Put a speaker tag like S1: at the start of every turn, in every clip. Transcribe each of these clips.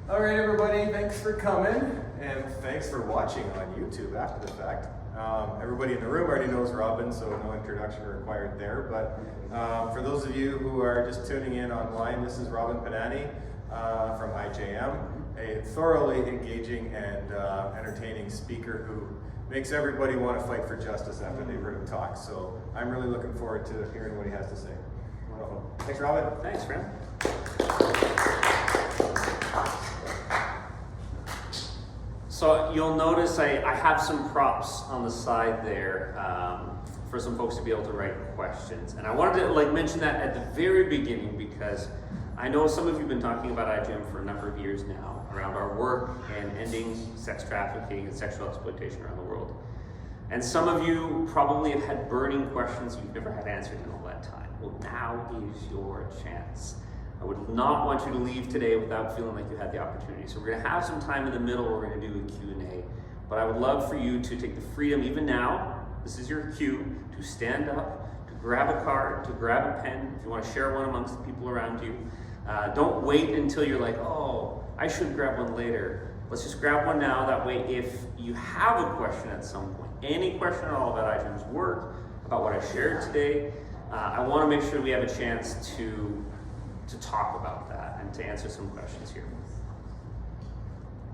S1: All right, everybody, thanks for coming, and thanks for watching on YouTube after the fact. Everybody in the room already knows Robin, so no introduction required there, but for those of you who are just tuning in online, this is Robin Panani from IJM, a thoroughly engaging and entertaining speaker who makes everybody want to fight for justice after they've heard him talk, so I'm really looking forward to hearing what he has to say. Wonderful. Thanks, Robin.
S2: Thanks, friend. So you'll notice I have some props on the side there for some folks to be able to write questions. And I wanted to mention that at the very beginning because I know some of you have been talking about IJM for a number of years now around our work and ending sex trafficking and sexual exploitation around the world. And some of you probably have had burning questions you've never had answered in all that time. Well, now is your chance. I would not want you to leave today without feeling like you had the opportunity. So we're going to have some time in the middle. We're going to do a Q&A. But I would love for you to take the freedom, even now, this is your cue, to stand up, to grab a card, to grab a pen, if you want to share one amongst the people around you. Don't wait until you're like, oh, I should grab one later. Let's just grab one now. That way, if you have a question at some point, any question at all about IJM's work, about what I shared today, I want to make sure we have a chance to talk about that and to answer some questions here.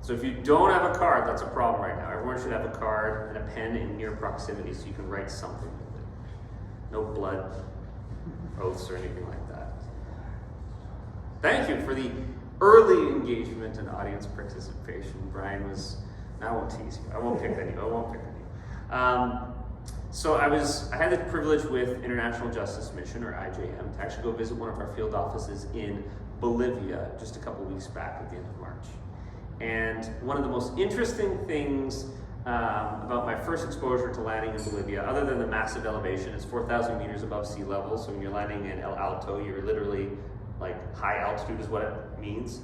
S2: So if you don't have a card, that's a problem right now. Everyone should have a card and a pen in near proximity so you can write something with it. No blood oaths or anything like that. Thank you for the early engagement and audience participation. Brian was, I won't tease you. I won't pick on you. So I had the privilege with International Justice Mission, or IJM, to actually go visit one of our field offices in Bolivia just a couple weeks back at the end of March. And one of the most interesting things about my first exposure to landing in Bolivia, other than the massive elevation, it's 4,000 meters above sea level, so when you're landing in El Alto, you're literally high altitude is what it means.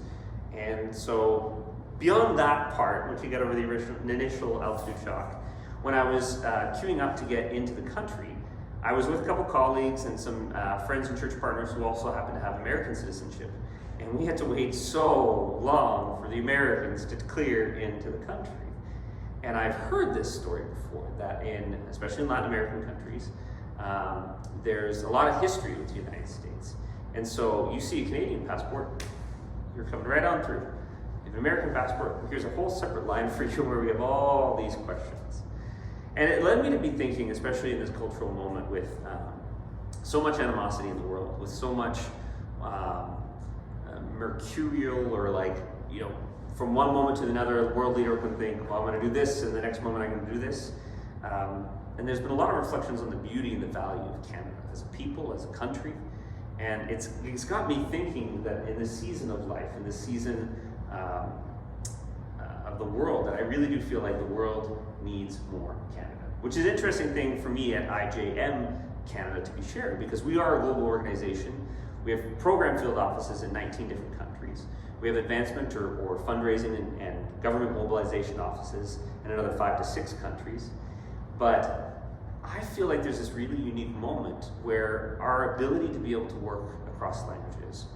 S2: And so beyond that part, once you get over the initial altitude shock, when I was queuing up to get into the country, I was with a couple colleagues and some friends and church partners who also happen to have American citizenship. And we had to wait so long for the Americans to clear into the country. And I've heard this story before, that especially in Latin American countries, there's a lot of history with the United States. And so you see a Canadian passport, you're coming right on through. If you have an American passport, here's a whole separate line for you where we have all these questions. And it led me to be thinking, especially in this cultural moment with so much animosity in the world, with so much mercurial or from one moment to another, a world leader can think, well, I'm going to do this, and the next moment I'm going to do this. And there's been a lot of reflections on the beauty and the value of Canada as a people, as a country. And it's got me thinking that in this season of life, in this season of the world, that I really do feel like the world needs more Canada. Which is an interesting thing for me at IJM Canada to be shared, because we are a global organization. We have program field offices in 19 different countries. We have advancement or fundraising and government mobilization offices in another 5 to 6 countries. But I feel like there's this really unique moment where our ability to be able to work across languages,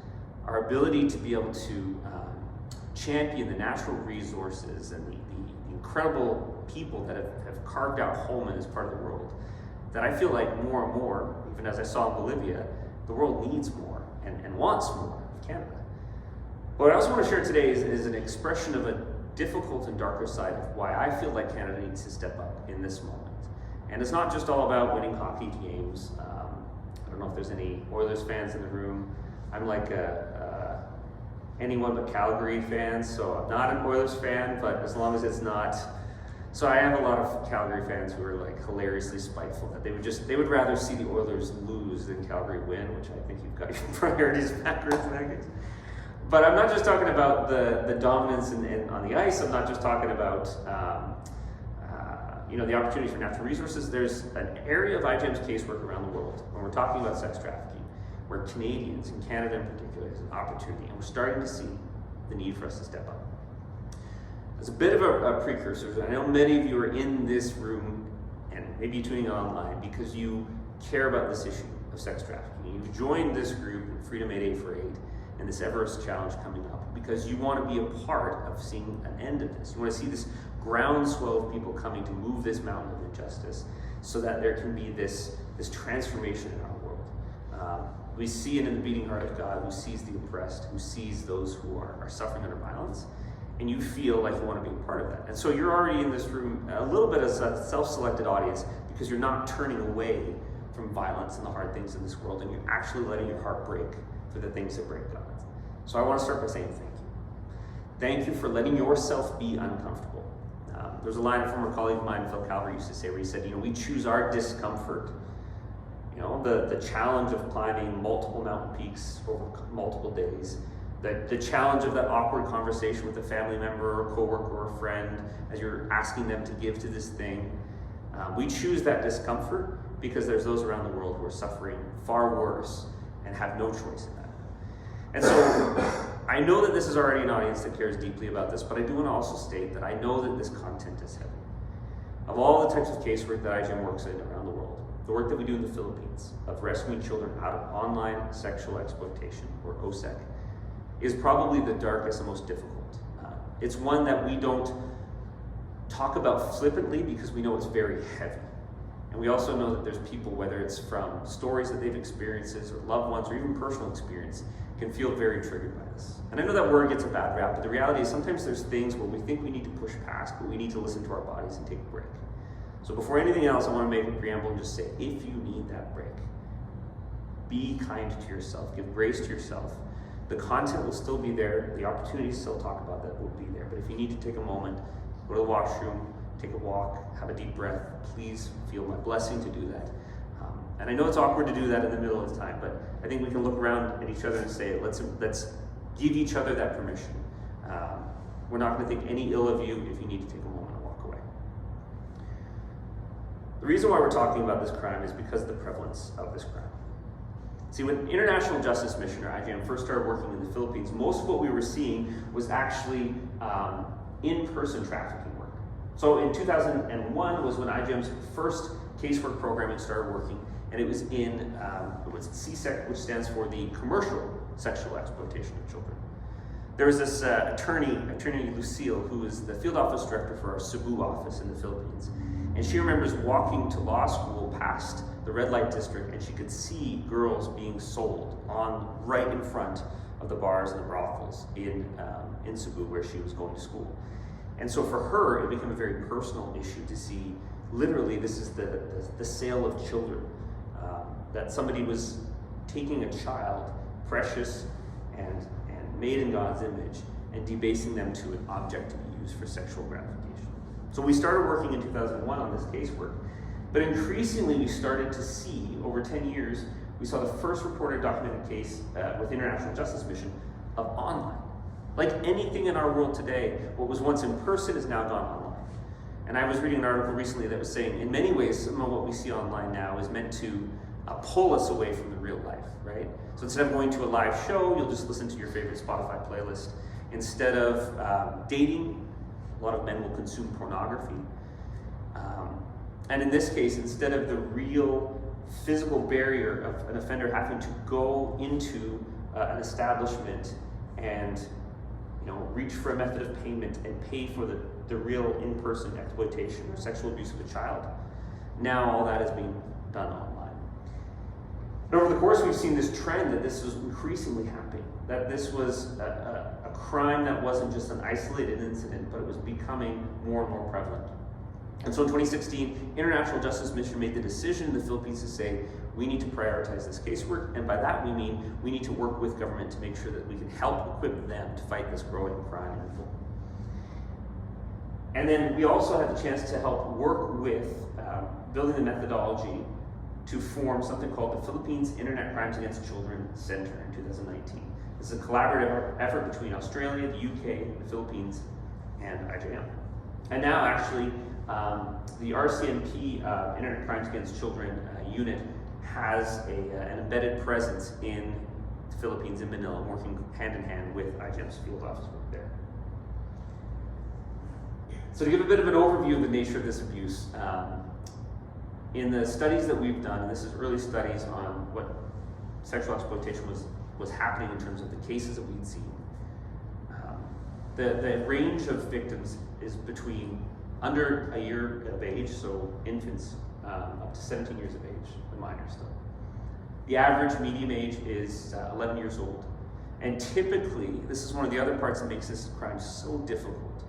S2: our ability to be able to champion the natural resources and the incredible people that have carved out home in this part of the world, that I feel like more and more, even as I saw in Bolivia, the world needs more and wants more of Canada. But what I also want to share today is an expression of a difficult and darker side of why I feel like Canada needs to step up in this moment. And it's not just all about winning hockey games. I don't know if there's any Oilers fans in the room. I'm like anyone but Calgary fans, so I'm not an Oilers fan, but as long as it's not. So I have a lot of Calgary fans who are hilariously spiteful that they would rather see the Oilers lose than Calgary win, which I think you've got your priorities backwards in that case. But I'm not just talking about the dominance on the ice. I'm not just talking about the opportunities for natural resources. There's an area of IJM's casework around the world when we're talking about sex trafficking, where Canadians, and Canada in particular, is an opportunity, and we're starting to see the need for us to step up. As a bit of a precursor, I know many of you are in this room and maybe tuning in online because you care about this issue of sex trafficking. You've joined this group, Freedom 88 for Aid, and this Everest Challenge coming up because you want to be a part of seeing an end of this. You want to see this groundswell of people coming to move this mountain of injustice so that there can be this transformation in our world. We see it in the beating heart of God, who sees the oppressed, who sees those who are suffering under violence, and you feel like you want to be a part of that. And so you're already in this room a little bit as a self-selected audience because you're not turning away from violence and the hard things in this world, and you're actually letting your heart break for the things that break God. So I want to start by saying thank you. Thank you for letting yourself be uncomfortable. There's a line a former colleague of mine, Phil Calvert, used to say where he said, we choose our discomfort. The challenge of climbing multiple mountain peaks over multiple days, the challenge of that awkward conversation with a family member or a coworker or a friend as you're asking them to give to this thing. We choose that discomfort because there's those around the world who are suffering far worse and have no choice in that. And so I know that this is already an audience that cares deeply about this, but I do want to also state that I know that this content is heavy. Of all the types of casework that IJM works in around the world, the work that we do in the Philippines of rescuing children out of online sexual exploitation, or OSEC, is probably the darkest and most difficult. It's one that we don't talk about flippantly because we know it's very heavy. And we also know that there's people, whether it's from stories that they've experienced or loved ones or even personal experience, can feel very triggered by this. And I know that word gets a bad rap, but the reality is sometimes there's things where we think we need to push past, but we need to listen to our bodies and take a break. So before anything else, I want to make a preamble and just say, if you need that break, be kind to yourself, give grace to yourself. The content will still be there, the opportunities to still talk about that will be there, but if you need to take a moment, go to the washroom, take a walk, have a deep breath, please feel my blessing to do that. And I know it's awkward to do that in the middle of the time, but I think we can look around at each other and say, let's give each other that permission. We're not going to think any ill of you if you need to take a moment and walk away. The reason why we're talking about this crime is because of the prevalence of this crime. See, when International Justice Mission, or IJM, first started working in the Philippines, most of what we were seeing was actually in-person trafficking work. So in 2001 was when IJM's first casework programming started working, and it was in CSEC, which stands for the Commercial Sexual Exploitation of Children. There was this attorney Lucille, who is the field office director for our Cebu office in the Philippines. And she remembers walking to law school past the red light district, and she could see girls being sold right in front of the bars and the brothels in Cebu, where she was going to school. And so for her, it became a very personal issue to see, literally, this is the sale of children. That somebody was taking a child, precious and made in God's image, and debasing them to an object to be used for sexual gratification. So we started working in 2001 on this casework, but increasingly we started to see, over 10 years, we saw the first reported documented case with International Justice Mission of online. Like anything in our world today, what was once in person is now gone online. And I was reading an article recently that was saying, in many ways, some of what we see online now is meant to pull us away from the real life, right? So instead of going to a live show, you'll just listen to your favorite Spotify playlist. Instead of dating, a lot of men will consume pornography. And in this case, instead of the real physical barrier of an offender having to go into an establishment and reach for a method of payment and pay for the real in-person exploitation or sexual abuse of a child, now all that is being done online. And over the course, we've seen this trend that this was increasingly happening, that this was a crime that wasn't just an isolated incident, but it was becoming more and more prevalent. And so in 2016, International Justice Mission made the decision in the Philippines to say, we need to prioritize this casework, and by that we mean we need to work with government to make sure that we can help equip them to fight this growing crime and evil. And then we also had the chance to help work with building the methodology to form something called the Philippines Internet Crimes Against Children Center in 2019. This is a collaborative effort between Australia, the UK, the Philippines, and IJM. And now actually, the RCMP Internet Crimes Against Children unit has an embedded presence in the Philippines, in Manila, working hand in hand with IJM's field office work there. So to give a bit of an overview of the nature of this abuse, in the studies that we've done, and this is early studies on what sexual exploitation was happening in terms of the cases that we'd seen, The range of victims is between under a year of age, so infants, up to 17 years of age, the minors still. The average median age is 11 years old. And typically, this is one of the other parts that makes this crime so difficult,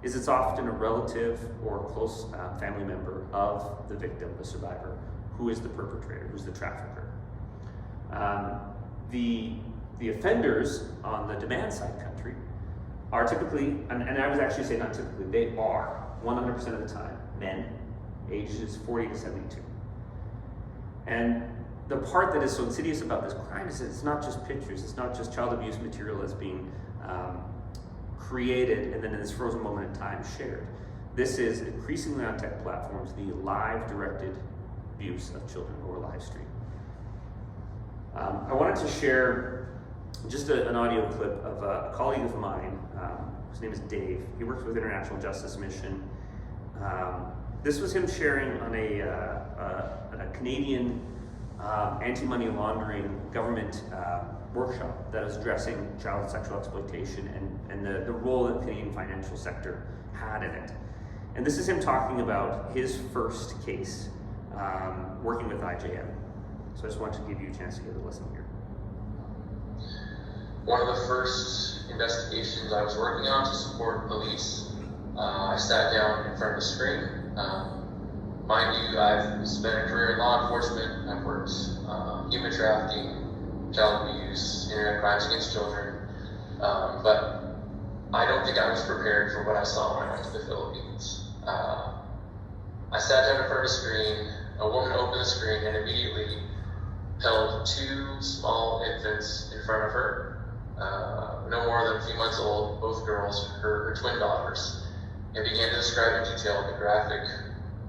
S2: is it's often a relative or close family member of the victim, the survivor, who is the perpetrator, who's the trafficker. The offenders on the demand side country are typically, and I would actually say not typically, they are 100% of the time men, ages 40 to 72. And the part that is so insidious about this crime is that it's not just pictures, it's not just child abuse material that's being created and then in this frozen moment in time shared. This is increasingly on tech platforms, the live directed abuse of children or live stream. I wanted to share just an audio clip of a colleague of mine. His name is Dave. He works with International Justice Mission. This was him sharing on a Canadian anti-money laundering government workshop that was addressing child sexual exploitation and the role that the Canadian financial sector had in it. And this is him talking about his first case working with IJM. So I just wanted to give you a chance to give a listen here.
S3: One of the first investigations I was working on to support police, I sat down in front of the screen. Mind you, I've spent a career in law enforcement. I've worked human trafficking, child abuse, internet crimes against children, but I don't think I was prepared for what I saw when I went to the Philippines. I sat down in front of a screen, a woman opened the screen and immediately held two small infants in front of her, no more than a few months old, both girls, her twin daughters, and began to describe in detail the graphic,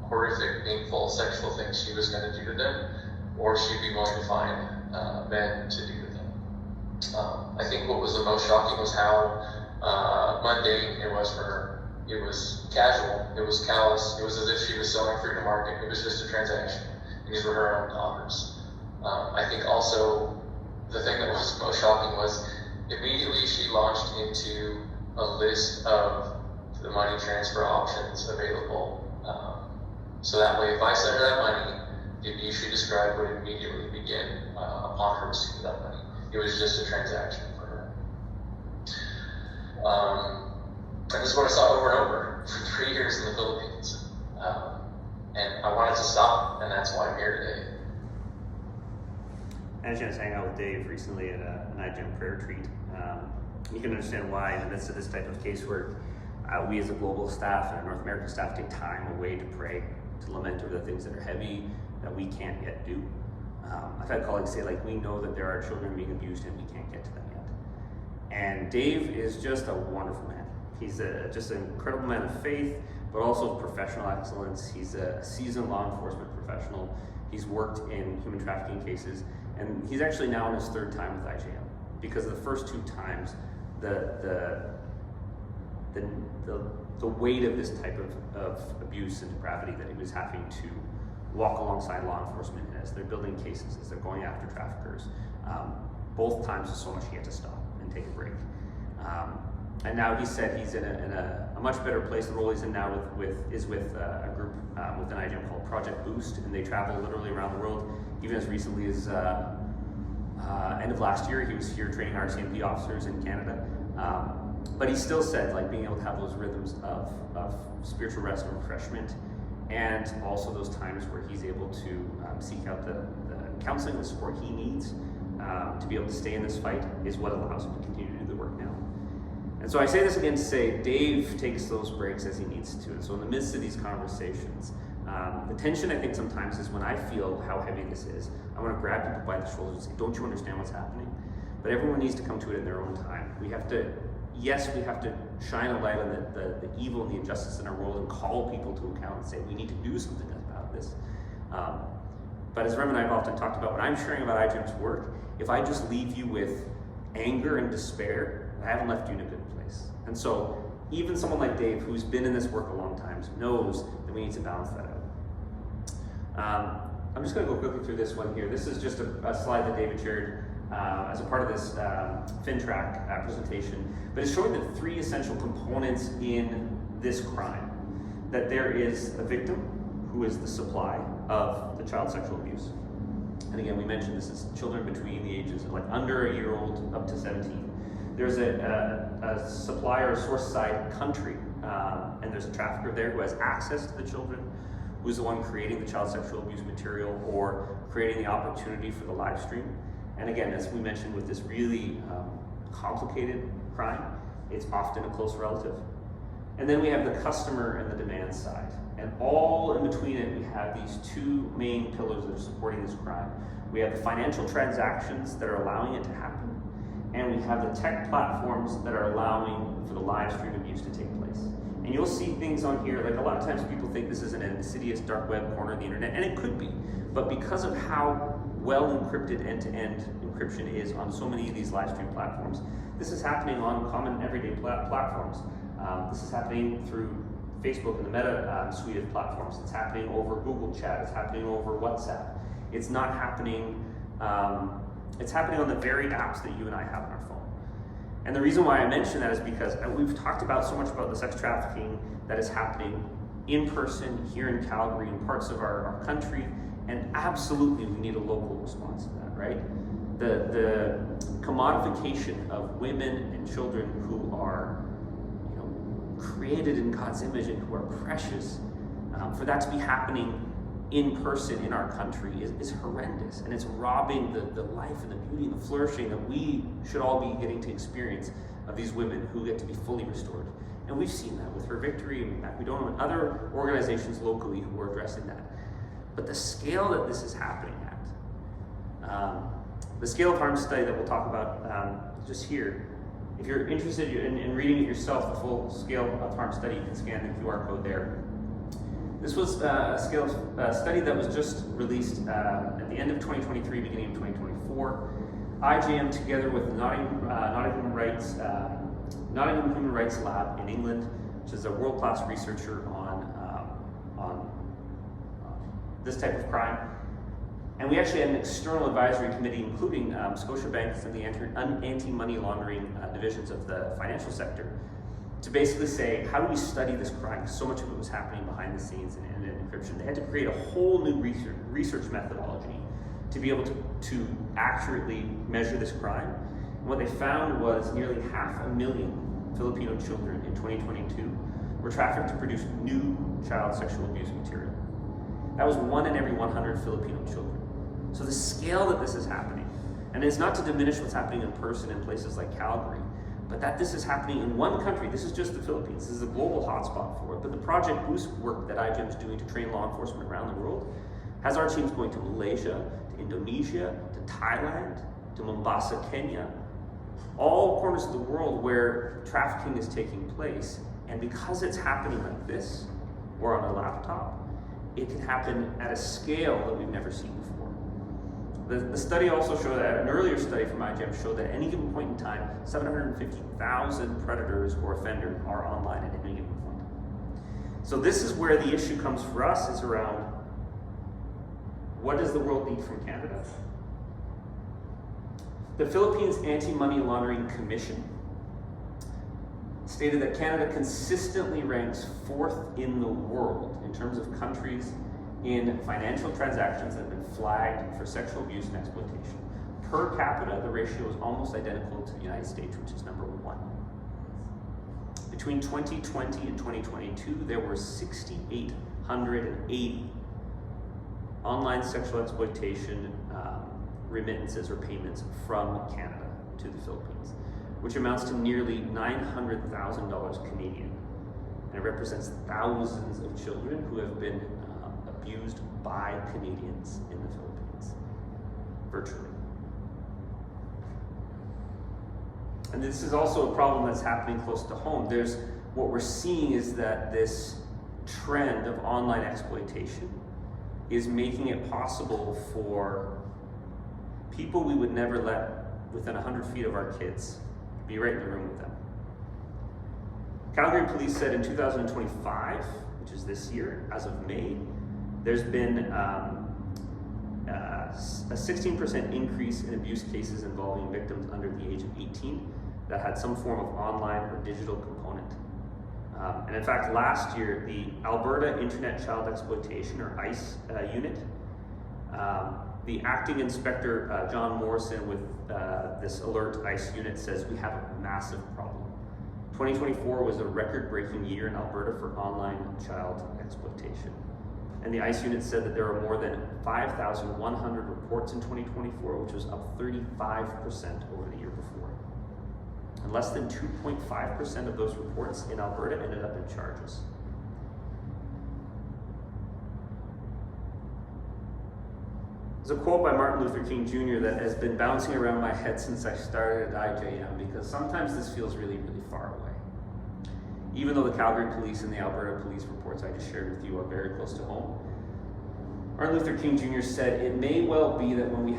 S3: horrific, painful sexual things she was going to do to them, or she'd be going to find men to do to them. I think what was the most shocking was how mundane it was for her. It was casual, it was callous, it was as if she was selling fruit to market, it was just a transaction. These were her own daughters. I think also the thing that was most shocking was immediately she launched into a list of the money transfer options available. So that way, if I sent her that money, the abuse she described would immediately begin upon her receipt of that money. It was just a transaction for her. And this is what I saw over and over for 3 years in the Philippines. And I wanted to stop, and that's why I'm here today.
S2: I had a chance to hang out with Dave recently at an IJM prayer retreat. You can understand why in the midst of this type of case where we as a global staff and North American staff take time away to pray, to lament over the things that are heavy that we can't yet do. I've had colleagues say, like, we know that there are children being abused and we can't get to them yet. And Dave is just a wonderful man. He's just an incredible man of faith, but also of professional excellence. He's a seasoned law enforcement professional. He's worked in human trafficking cases, and he's actually now in his third time with IJM, because the first two times, the weight of this type of abuse and depravity that he was having to walk alongside law enforcement as they're building cases, as they're going after traffickers, both times was so much he had to stop and take a break. And now he said he's in a much better place. The role he's in now is with a group within IJM called Project Boost, and they travel literally around the world. Even as recently as end of last year, he was here training RCMP officers in Canada. But he still said, like, being able to have those rhythms of spiritual rest and refreshment, and also those times where he's able to seek out the counseling, the support he needs to be able to stay in this fight, is what allows him to continue to do the work now. And so I say this again to say, Dave takes those breaks as he needs to. And so in the midst of these conversations, the tension I think sometimes is when I feel how heavy this is, I want to grab people by the shoulders and say, don't you understand what's happening? But everyone needs to come to it in their own time. We have to shine a light on the evil and the injustice in our world and call people to account and say, we need to do something about this. But as Rem and I have often talked about, when I'm sharing about IJM's work, if I just leave you with anger and despair, I haven't left you in a good place. And so even someone like Dave, who's been in this work a long time, knows that we need to balance that out. I'm just going to go quickly through this one here. This is just a slide that David shared as a part of this FinTrack presentation, but it's showing the three essential components in this crime. That there is a victim, who is the supply of the child sexual abuse. And again, we mentioned this is children between the ages of like under a year old up to 17. There's a supplier or source side country, and there's a trafficker there who has access to the children, who's the one creating the child sexual abuse material or creating the opportunity for the live stream. And again, as we mentioned with this really complicated crime, it's often a close relative. And then we have the customer and the demand side. And all in between it, we have these two main pillars that are supporting this crime. We have the financial transactions that are allowing it to happen, and we have the tech platforms that are allowing for the live stream abuse to take place. And you'll see things on here, like a lot of times people think this is an insidious dark web corner of the internet, and it could be. But because of how well encrypted end-to-end encryption is on so many of these live stream platforms, this is happening on common everyday platforms. This is happening through Facebook and the Meta suite of platforms. It's happening over Google Chat. It's happening over WhatsApp. It's not happening, it's happening on the very apps that you and I have on our phone. And the reason why I mention that is because we've talked about so much about the sex trafficking that is happening in person here in Calgary and parts of our country, and absolutely we need a local response to that, right? The commodification of women and children who are created in God's image and who are precious, for that to be happening in person in our country is horrendous, and it's robbing the life and the beauty and the flourishing that we should all be getting to experience of these women who get to be fully restored. And we've seen that with Her Victory, and we don't know other organizations locally who are addressing that. But the scale that this is happening at, the scale of harm study that we'll talk about just here, if you're interested in reading it yourself, the full scale of harm study, you can scan the QR code there. This was a scale study that was just released at the end of 2023, beginning of 2024. IJM, together with the Nottingham Human Rights Lab in England, which is a world-class researcher on this type of crime. And we actually had an external advisory committee, including Scotiabank and the anti-money laundering divisions of the financial sector, to basically say, how do we study this crime? So much of it was happening behind the scenes in end-to-end encryption. They had to create a whole new research methodology to be able to accurately measure this crime. And what they found was nearly 500,000 Filipino children in 2022 were trafficked to produce new child sexual abuse material. That was 1 in every 100 Filipino children. So the scale that this is happening, and it's not to diminish what's happening in person in places like Calgary, but that this is happening in one country. This is just the Philippines. This is a global hotspot for it. But the Project Boost work that IJM is doing to train law enforcement around the world has our teams going to Malaysia, to Indonesia, to Thailand, to Mombasa, Kenya, all corners of the world where trafficking is taking place. And because it's happening like this, or on a laptop, it can happen at a scale that we've never seen before. The study also showed that, an earlier study from IJM showed that at any given point in time, 750,000 predators or offenders are online at any given point. So this is where the issue comes for us, is around what does the world need from Canada? The Philippines Anti-Money Laundering Commission stated that Canada consistently ranks 4th in the world in terms of countries in financial transactions that have been flagged for sexual abuse and exploitation. Per capita, the ratio is almost identical to the United States, which is number 1. Between 2020 and 2022, there were 6,880 online sexual exploitation remittances or payments from Canada to the Philippines, which amounts to nearly $900,000 Canadian. And it represents thousands of children who have been abused by Canadians in the Philippines, virtually. And this is also a problem that's happening close to home. What we're seeing is that this trend of online exploitation is making it possible for people we would never let within 100 feet of our kids be right in the room with them. Calgary Police said in 2025, which is this year, as of May, there's been a 16% increase in abuse cases involving victims under the age of 18 that had some form of online or digital component. And in fact, last year, the Alberta Internet Child Exploitation, or ICE unit, the acting inspector, John Morrison, with this alert ICE unit says we have a massive problem. 2024 was a record-breaking year in Alberta for online child exploitation. And the ICE unit said that there were more than 5,100 reports in 2024, which was up 35% over the year before. And less than 2.5% of those reports in Alberta ended up in charges. There's a quote by Martin Luther King Jr. that has been bouncing around my head since I started at IJM, because sometimes this feels really, really far away. Even though the Calgary Police and the Alberta Police reports I just shared with you are very close to home, Martin Luther King Jr. said, "It may well be that when we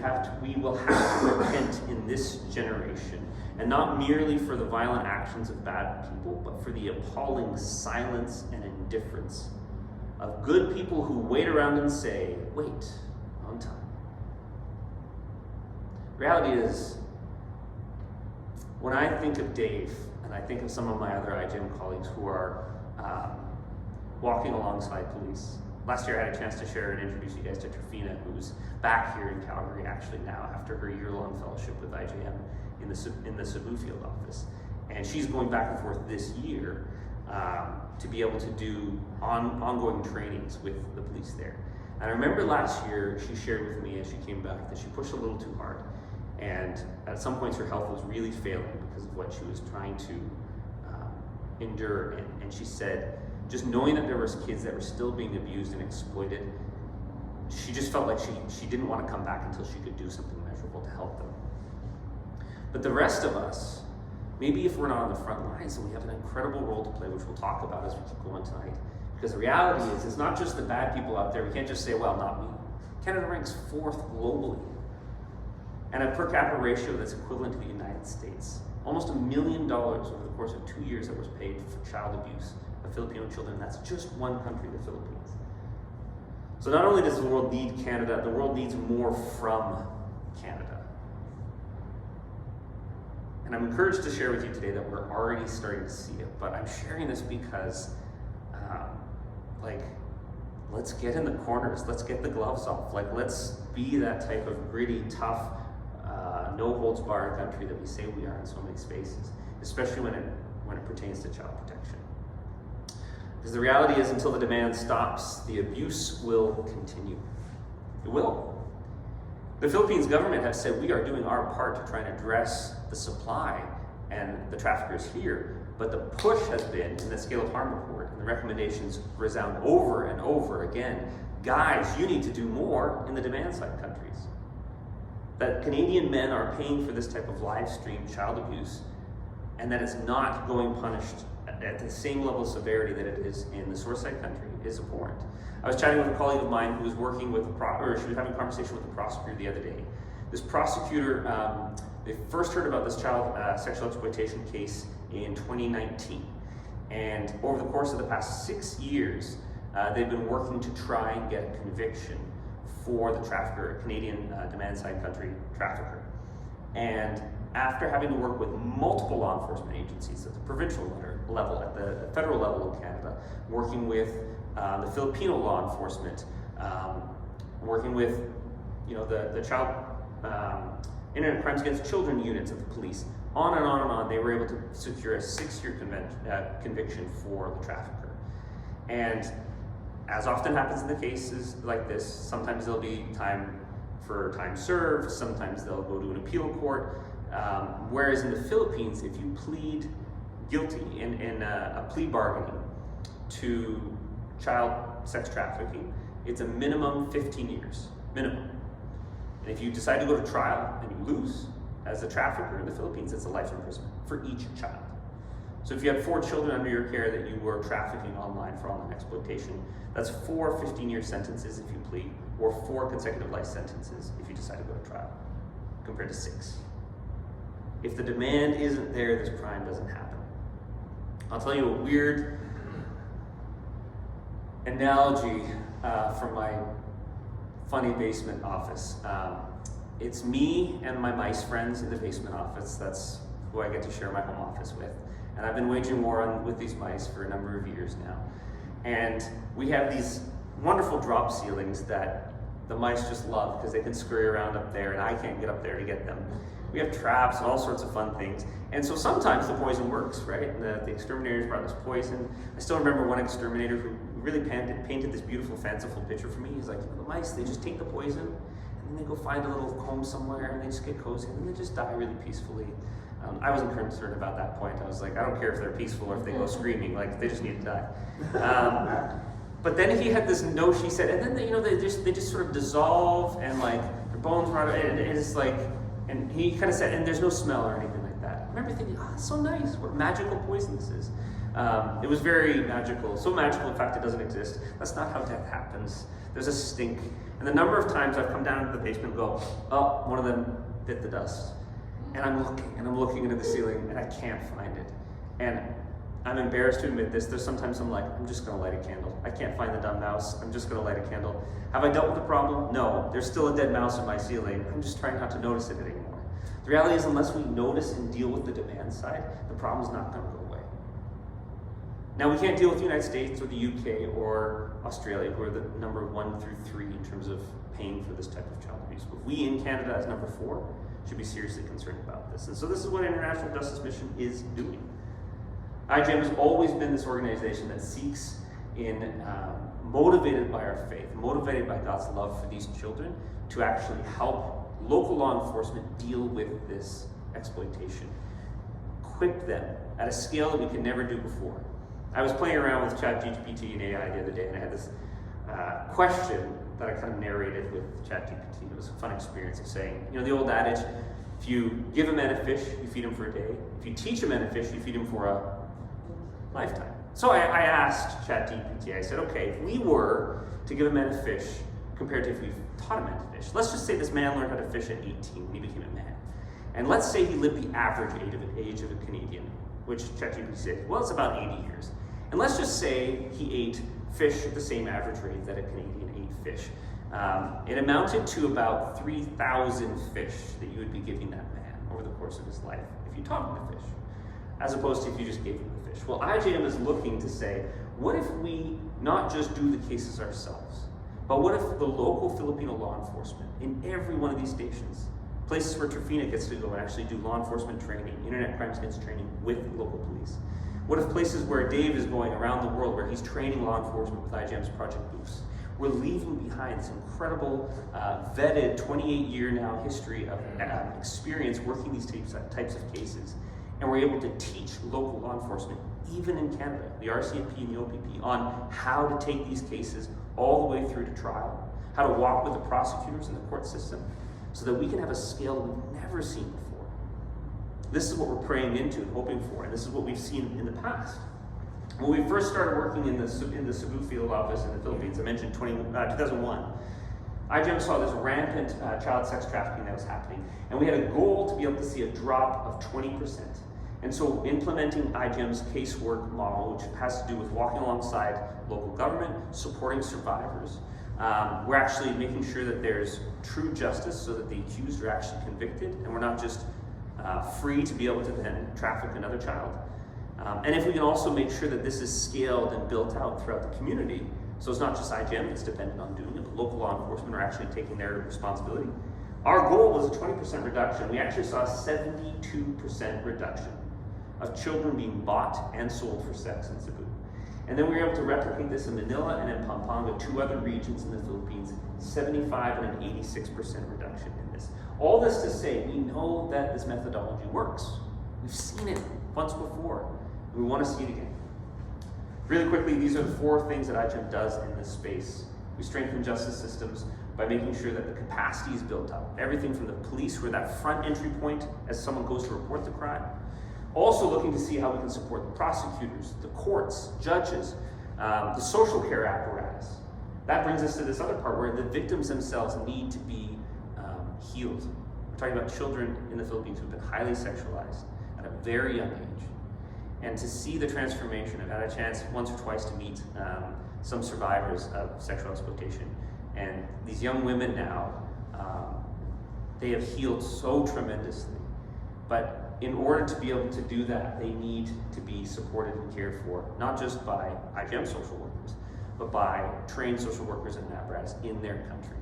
S2: will have to repent in this generation, and not merely for the violent actions of bad people, but for the appalling silence and indifference of good people who wait around and say, wait on time." Reality is, when I think of Dave, and I think of some of my other IJM colleagues who are walking alongside police. Last year I had a chance to share and introduce you guys to Trifina, who's back here in Calgary actually now after her year-long fellowship with IJM in the Cebu field office. And she's going back and forth this year to be able to do ongoing trainings with the police there. And I remember last year she shared with me as she came back that she pushed a little too hard. And at some points her health was really failing because of what she was trying to endure. And she said, just knowing that there was kids that were still being abused and exploited, she just felt like she didn't want to come back until she could do something measurable to help them. But the rest of us, maybe if we're not on the front lines, then we have an incredible role to play, which we'll talk about as we keep going tonight. Because the reality is, it's not just the bad people out there. We can't just say, well, not me. Canada ranks 4th globally, and a per capita ratio that's equivalent to the United States. Almost $1 million over the course of 2 years that was paid for child abuse of Filipino children. That's just one country, the Philippines. So not only does the world need Canada, the world needs more from Canada. And I'm encouraged to share with you today that we're already starting to see it, but I'm sharing this because, let's get in the corners, let's get the gloves off, let's be that type of gritty, tough, no holds barred country that we say we are in so many spaces, especially when it pertains to child protection. Because the reality is, until the demand stops, the abuse will continue. It will. The Philippines government has said we are doing our part to try and address the supply and the traffickers here, but the push has been in the Scale of Harm report, and the recommendations resound over and over again. Guys, you need to do more in the demand side countries. That Canadian men are paying for this type of live stream child abuse, and that it's not going punished at the same level of severity that it is in the source side country is abhorrent. I was chatting with a colleague of mine who was working with she was having a conversation with a prosecutor the other day. This prosecutor, they first heard about this child sexual exploitation case in 2019. And over the course of the past 6 years, they've been working to try and get a conviction for the trafficker, a Canadian demand side country trafficker. And after having to work with multiple law enforcement agencies at the provincial level, at the federal level of Canada, working with the Filipino law enforcement, working with the child internet crimes against children units of the police, on and on and on, they were able to secure a 6-year conviction for the trafficker. And as often happens in the cases like this, sometimes there'll be time served, sometimes they'll go to an appeal court. Whereas in the Philippines, if you plead guilty in a plea bargaining to child sex trafficking, it's a minimum 15 years, minimum. And if you decide to go to trial and you lose, as a trafficker in the Philippines, it's a life imprisonment for each child. So if you have 4 children under your care that you were trafficking online for online exploitation, that's 4 15-year sentences if you plead, or 4 consecutive life sentences if you decide to go to trial, compared to 6. If the demand isn't there, this crime doesn't happen. I'll tell you a weird analogy from my funny basement office. It's me and my mice friends in the basement office. That's who I get to share my home office with. And I've been waging war with these mice for a number of years now. And we have these wonderful drop ceilings that the mice just love because they can scurry around up there and I can't get up there to get them. We have traps and all sorts of fun things. And so sometimes the poison works, right? And the exterminators brought this poison. I still remember one exterminator who really painted this beautiful, fanciful picture for me. He's like, the mice, they just take the poison and then they go find a little comb somewhere and they just get cozy and then they just die really peacefully. I wasn't concerned about that point. I was like, I don't care if they're peaceful or if they go screaming, like they just need to die. But then he had this notion, he said, and then they just sort of dissolve and like their bones rot, and it's like, and he kind of said, and there's no smell or anything like that. I remember thinking, oh, it's so nice, what magical poison this is. It was very magical, so magical in fact it doesn't exist. That's not how death happens. There's a stink. And the number of times I've come down into the basement and go, oh, one of them bit the dust. And I'm looking into the ceiling and I can't find it. And I'm embarrassed to admit this. There's sometimes I'm like, I'm just gonna light a candle. I can't find the dumb mouse. I'm just gonna light a candle. Have I dealt with the problem? No. There's still a dead mouse in my ceiling. I'm just trying not to notice it anymore. The reality is unless we notice and deal with the demand side, the problem's not gonna go away. Now we can't deal with the United States or the UK or Australia, who are the number 1 through 3 in terms of paying for this type of child abuse. But we in Canada as number 4 should be seriously concerned about this. And so this is what International Justice Mission is doing. IJM has always been this organization that seeks motivated by our faith, motivated by God's love for these children, to actually help local law enforcement deal with this exploitation. Equip them at a scale that we could never do before. I was playing around with ChatGPT and AI the other day, and I had this question that I kind of narrated with ChatGPT. It was a fun experience of saying, the old adage, if you give a man a fish, you feed him for a day. If you teach a man a fish, you feed him for a lifetime. So I asked ChatGPT, I said, okay, if we were to give a man a fish compared to if we taught a man to fish, let's just say this man learned how to fish at 18 when he became a man. And let's say he lived the average age of a Canadian, which ChatGPT said, well, it's about 80 years. And let's just say he ate fish at the same average rate that a Canadian ate fish. It amounted to about 3,000 fish that you would be giving that man over the course of his life if you taught him to fish, as opposed to if you just gave him the fish. Well, IJM is looking to say, what if we not just do the cases ourselves, but what if the local Filipino law enforcement in every one of these stations, places where Trifina gets to go and actually do law enforcement training, internet crimes against training with local police? What if places where Dave is going around the world, where he's training law enforcement with IJM's Project Boost, we're leaving behind this incredible, vetted 28-year now history of experience working these types of cases, and we're able to teach local law enforcement, even in Canada, the RCMP and the OPP, on how to take these cases all the way through to trial, how to walk with the prosecutors in the court system, so that we can have a scale we've never seen before. This is what we're praying into and hoping for, and this is what we've seen in the past. When we first started working in the Cebu field office in the Philippines, I mentioned 2001, IJM saw this rampant child sex trafficking that was happening, and we had a goal to be able to see a drop of 20%. And so implementing IJM's casework model, which has to do with walking alongside local government, supporting survivors, we're actually making sure that there's true justice so that the accused are actually convicted, and we're not just free to be able to then traffic another child. And if we can also make sure that this is scaled and built out throughout the community, so it's not just IJM that's dependent on doing it, but local law enforcement are actually taking their responsibility. Our goal was a 20% reduction. We actually saw a 72% reduction of children being bought and sold for sex in Cebu. And then we were able to replicate this in Manila and in Pampanga, 2 other regions in the Philippines, 75 and an 86% reduction in this. All this to say, we know that this methodology works. We've seen it once before. We want to see it again. Really quickly, these are the 4 things that IJM does in this space. We strengthen justice systems by making sure that the capacity is built up. Everything from the police, who are that front entry point as someone goes to report the crime. Also looking to see how we can support the prosecutors, the courts, judges, the social care apparatus. That brings us to this other part where the victims themselves need to be healed. We're talking about children in the Philippines who've been highly sexualized at a very young age. And to see the transformation, I've had a chance once or twice to meet some survivors of sexual exploitation. And these young women now, they have healed so tremendously. But in order to be able to do that, they need to be supported and cared for, not just by IJM social workers, but by trained social workers and apparatus in their country.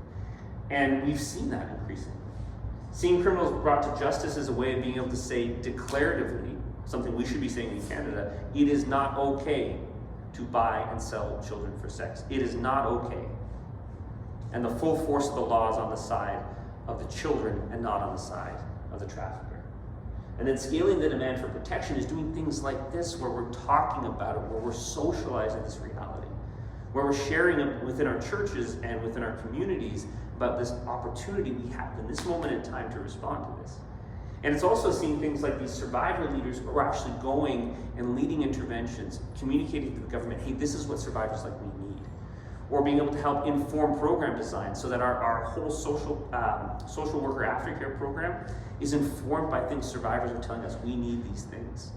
S2: And we've seen that increasingly. Seeing criminals brought to justice is a way of being able to say declaratively, something we should be saying in Canada, it is not okay to buy and sell children for sex. It is not okay. And the full force of the law is on the side of the children and not on the side of the trafficker. And then scaling the demand for protection is doing things like this, where we're talking about it, where we're socializing this reality, where we're sharing it within our churches and within our communities about this opportunity we have in this moment in time to respond to this. And it's also seeing things like these survivor leaders who are actually going and leading interventions, communicating to the government, hey, this is what survivors like me need. Or being able to help inform program design so that our whole social worker aftercare program is informed by things survivors are telling us we need these things.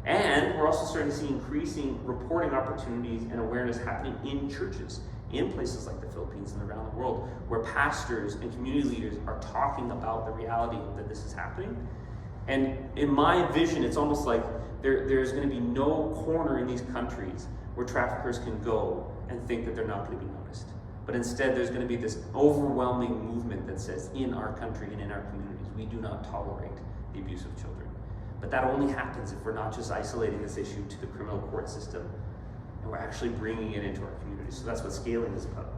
S2: And we're also starting to see increasing reporting opportunities and awareness happening in churches, in places like the Philippines and around the world, where pastors and community leaders are talking about the reality that this is happening. And in my vision, it's almost like there's going to be no corner in these countries where traffickers can go and think that they're not going to be noticed. But instead, there's going to be this overwhelming movement that says, in our country and in our communities, we do not tolerate the abuse of children. But that only happens if we're not just isolating this issue to the criminal court system, and we're actually bringing it into our communities. So that's what scaling is about.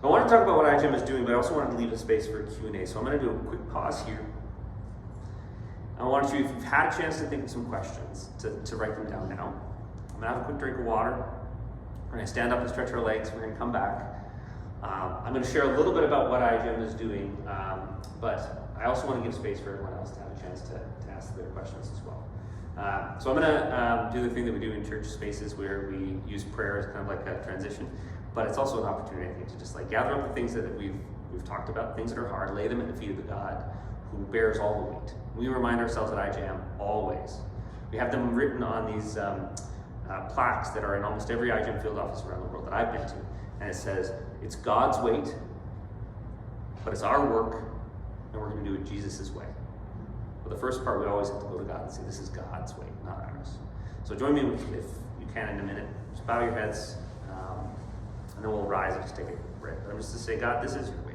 S2: I want to talk about what IJM is doing, but I also wanted to leave a space for a Q&A. So I'm going to do a quick pause here. I want you, if you've had a chance to think of some questions, to write them down now. I'm going to have a quick drink of water. We're going to stand up and stretch our legs. We're going to come back. I'm going to share a little bit about what IJM is doing, but I also want to give space for everyone else to have a chance to ask their questions as well. So I'm going to do the thing that we do in church spaces where we use prayer as kind of like a transition, but it's also an opportunity, I think, to just like gather up the things that we've talked about, things that are hard, lay them at the feet of the God who bears all the weight. We remind ourselves at IJM always. We have them written on these plaques that are in almost every IJM field office around the world that I've been to, and it says, it's God's weight, but it's our work, and we're going to do it Jesus' way. But the first part, we always have to go to God and say, this is God's way, not ours. So join me if you can in a minute. Just bow your heads, and then we'll rise and just take a breath. I'm just to say, God, this is your way.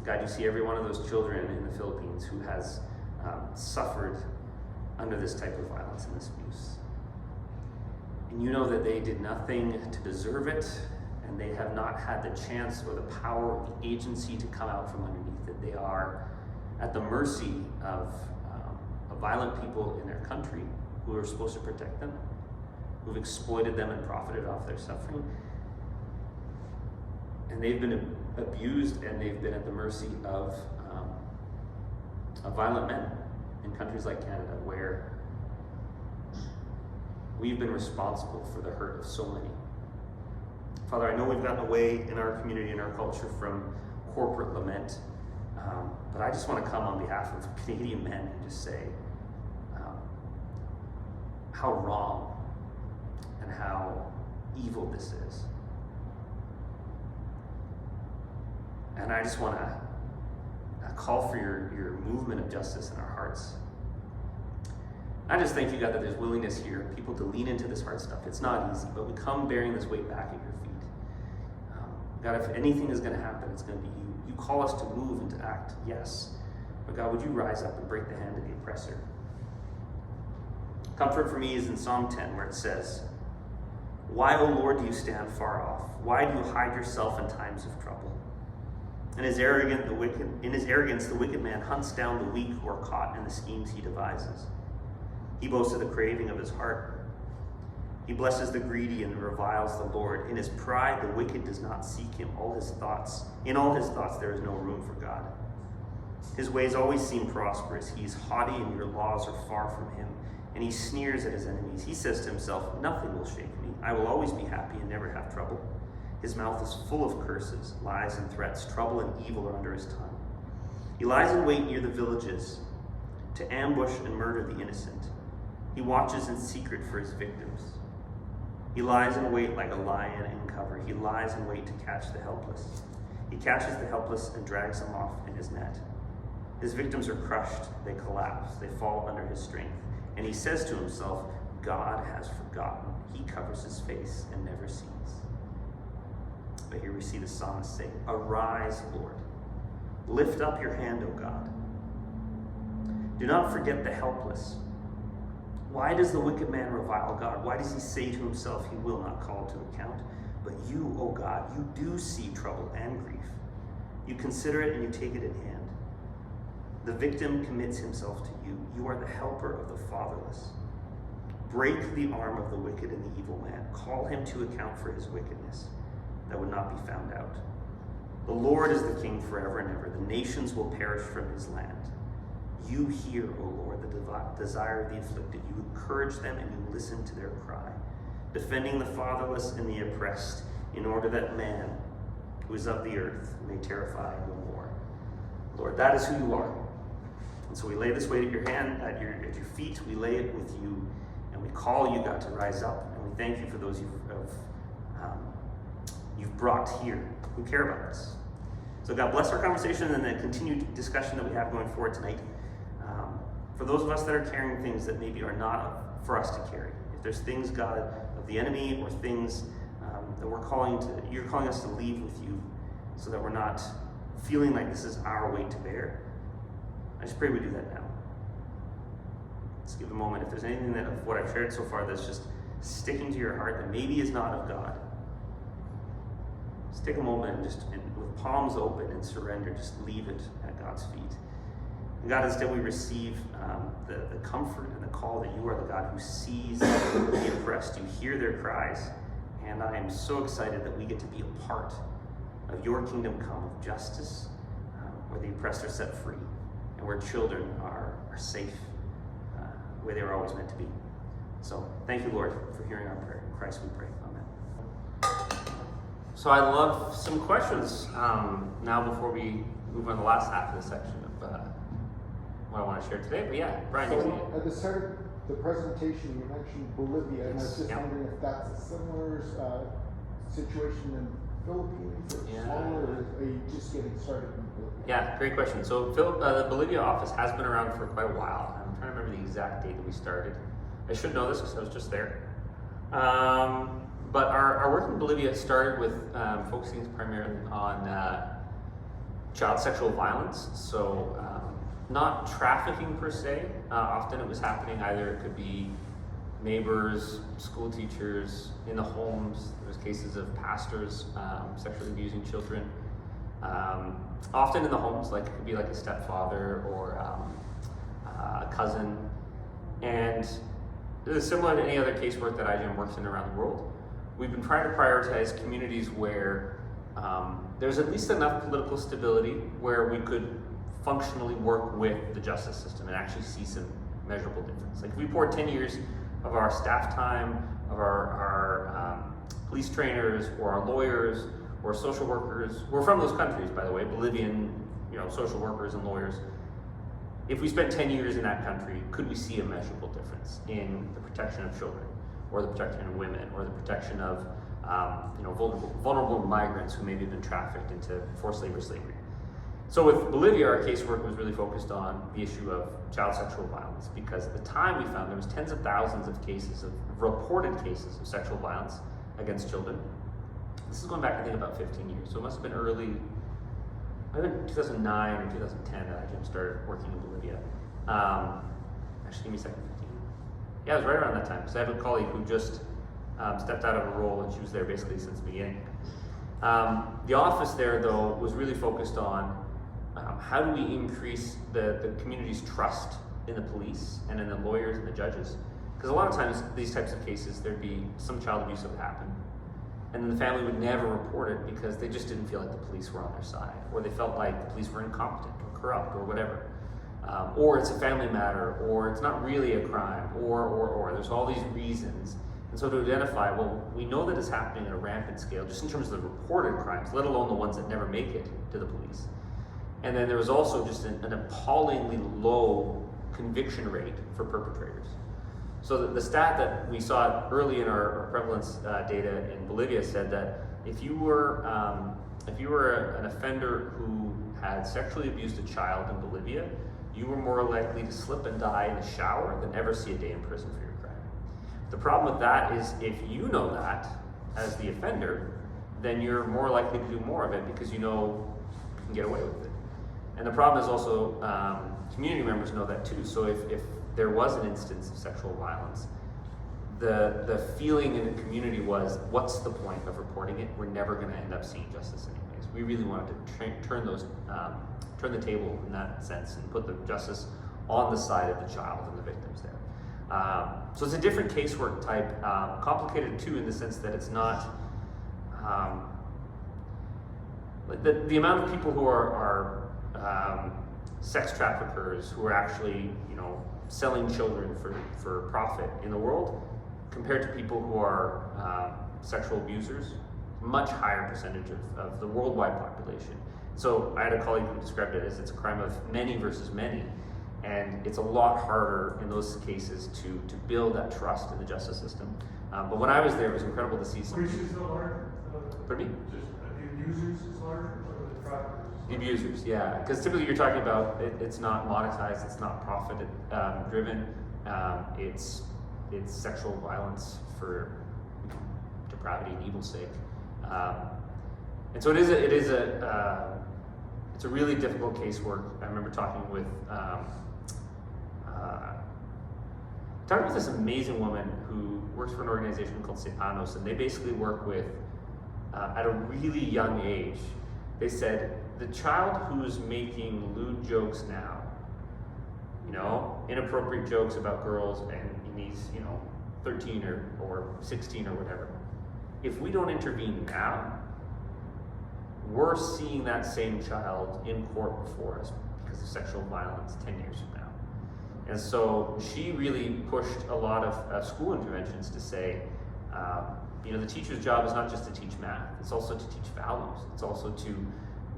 S2: God, you see every one of those children in the Philippines who has suffered under this type of violence and this abuse. And you know that they did nothing to deserve it, and they have not had the chance or the power or the agency to come out from underneath it. They are at the mercy of violent people in their country who are supposed to protect them, who've exploited them and profited off their suffering. And they've been abused, and they've been at the mercy of violent men in countries like Canada, where we've been responsible for the hurt of so many. Father, I know we've gotten away in our community and our culture from corporate lament, but I just want to come on behalf of Canadian men and just say how wrong and how evil this is. And I just want to call for your movement of justice in our hearts. I just thank you, God, that there's willingness here, people to lean into this hard stuff. It's not easy, but we come bearing this weight back at your feet. God, if anything is going to happen, it's going to be you. You call us to move and to act, yes. But God, would you rise up and break the hand of the oppressor? Comfort for me is in Psalm 10, where it says, "Why, O Lord, do you stand far off? Why do you hide yourself in times of trouble? In his arrogance, the wicked man hunts down the weak who are caught in the schemes he devises. He boasts of the craving of his heart. He blesses the greedy and reviles the Lord. In his pride, the wicked does not seek him. In all his thoughts, there is no room for God. His ways always seem prosperous. He is haughty, and your laws are far from him. And he sneers at his enemies. He says to himself, nothing will shake me. I will always be happy and never have trouble. His mouth is full of curses, lies and threats. Trouble and evil are under his tongue. He lies in wait near the villages to ambush and murder the innocent. He watches in secret for his victims. He lies in wait like a lion in cover. He lies in wait to catch the helpless. He catches the helpless and drags them off in his net. His victims are crushed, they collapse, they fall under his strength. And he says to himself, God has forgotten. He covers his face and never sees. But here we see the psalmist say, arise, Lord. Lift up your hand, O God. Do not forget the helpless. Why does the wicked man revile God? Why does he say to himself he will not call to account? But you, O God, you do see trouble and grief. You consider it and you take it in hand. The victim commits himself to you. You are the helper of the fatherless. Break the arm of the wicked and the evil man. Call him to account for his wickedness, that would not be found out. The Lord is the king forever and ever. The nations will perish from his land. You hear, O Lord, the desire of the afflicted. You encourage them and you listen to their cry, defending the fatherless and the oppressed, in order that man who is of the earth may terrify no more. Lord, that is who you are. And so we lay this weight at your hand, at your feet. We lay it with you, and we call you, God, to rise up. And we thank you for those you've brought here who care about us. So God bless our conversation and the continued discussion that we have going forward tonight. For those of us that are carrying things that maybe are not for us to carry, if there's things, God, of the enemy or things that you're calling us to leave with you, so that we're not feeling like this is our weight to bear, I just pray we do that now. Let's give a moment. If there's anything that of what I've shared so far that's just sticking to your heart that maybe is not of God, just take a moment and with palms open and surrender, just leave it at God's feet. And God, instead we receive the comfort and the call that you are the God who sees the oppressed. You hear their cries. And I am so excited that we get to be a part of your kingdom come of justice, where the oppressed are set free and where children are safe, where they were always meant to be. So thank you, Lord, for hearing our prayer. In Christ we pray. Amen. So I'd love some questions now before we move on to the last half of the section of what I want to share today. But yeah, Brian.
S4: So at the start of the presentation, you mentioned Bolivia, and I was just wondering if that's a similar situation in Philippines, or smaller, or are you just getting started in Bolivia?
S2: Yeah, great question. So the Bolivia office has been around for quite a while. I'm trying to remember the exact date that we started. I should know this because I was just there. But our work in Bolivia started with focusing primarily on child sexual violence. So not trafficking per se. Often it was happening, either it could be neighbors, school teachers, in the homes. There was cases of pastors sexually abusing children. Often in the homes, like it could be like a stepfather or a cousin. And it is similar to any other casework that IJM works in around the world. We've been trying to prioritize communities where there's at least enough political stability where we could functionally work with the justice system and actually see some measurable difference. Like if we poured 10 years of our staff time, of our police trainers, or our lawyers, or social workers, we're from those countries, by the way, Bolivian, social workers and lawyers. If we spent 10 years in that country, could we see a measurable difference in the protection of children, or the protection of women, or the protection of vulnerable migrants who maybe have been trafficked into forced labor slavery? So with Bolivia, our casework was really focused on the issue of child sexual violence, because at the time we found there was tens of thousands of reported cases of sexual violence against children. This is going back, I think, about 15 years. So it must have been early, maybe 2009 or 2010 that I started working in Bolivia. Actually, give me a second. 15. Yeah, it was right around that time. Because I have a colleague who just stepped out of a role, and she was there basically since the beginning. The office there, though, was really focused on how do we increase the community's trust in the police and in the lawyers and the judges? Because a lot of times, these types of cases, there'd be some child abuse that would happen, and then the family would never report it because they just didn't feel like the police were on their side, or they felt like the police were incompetent or corrupt or whatever. Or it's a family matter, or it's not really a crime, or there's all these reasons. And so to identify, well, we know that it's happening at a rampant scale, just in terms of the reported crimes, let alone the ones that never make it to the police. And then there was also just an appallingly low conviction rate for perpetrators. So the stat that we saw early in our prevalence data in Bolivia said that if you were an offender who had sexually abused a child in Bolivia, you were more likely to slip and die in the shower than ever see a day in prison for your crime. The problem with that is if you know that as the offender, then you're more likely to do more of it because you know you can get away with it. And the problem is also community members know that too. So if there was an instance of sexual violence, the feeling in the community was, what's the point of reporting it? We're never going to end up seeing justice anyways. We really wanted to turn the table in that sense and put the justice on the side of the child and the victims there. So it's a different casework type, complicated too in the sense that it's not, the amount of people who are sex traffickers who are actually, selling children for profit in the world compared to people who are sexual abusers, much higher percentage of the worldwide population. So I had a colleague who described it as it's a crime of many versus many, and it's a lot harder in those cases to build that trust in the justice system. But when I was there, it was incredible to see some.
S5: Which is the larger?
S2: Pardon me?
S5: Just the abusers is larger or the traffickers?
S2: The abusers, yeah, because typically you're talking about it's not monetized, it's not profit driven, it's sexual violence for depravity and evil's sake, and so it's a really difficult casework. I remember talking with this amazing woman who works for an organization called Sepanos, and they basically work with at a really young age. They said, the child who's making lewd jokes now, inappropriate jokes about girls, and he's, 13 or 16 or whatever, if we don't intervene now, we're seeing that same child in court before us because of sexual violence 10 years from now. And so she really pushed a lot of school interventions to say, the teacher's job is not just to teach math, it's also to teach values, it's also to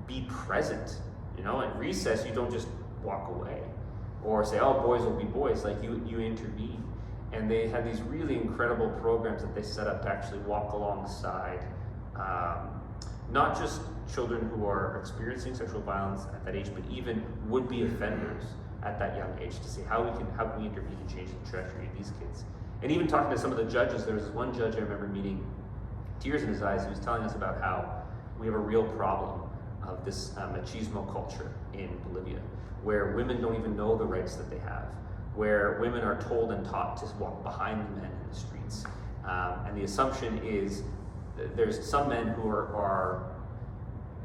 S2: be present. At recess, you don't just walk away or say, oh, boys will be boys. Like you intervene. And they had these really incredible programs that they set up to actually walk alongside, not just children who are experiencing sexual violence at that age, but even would-be offenders at that young age to see how can we intervene and change the trajectory of these kids. And even talking to some of the judges, there was this one judge I remember meeting, tears in his eyes. He was telling us about how we have a real problem of this machismo culture in Bolivia, where women don't even know the rights that they have, where women are told and taught to walk behind the men in the streets. And the assumption is that there's some men who are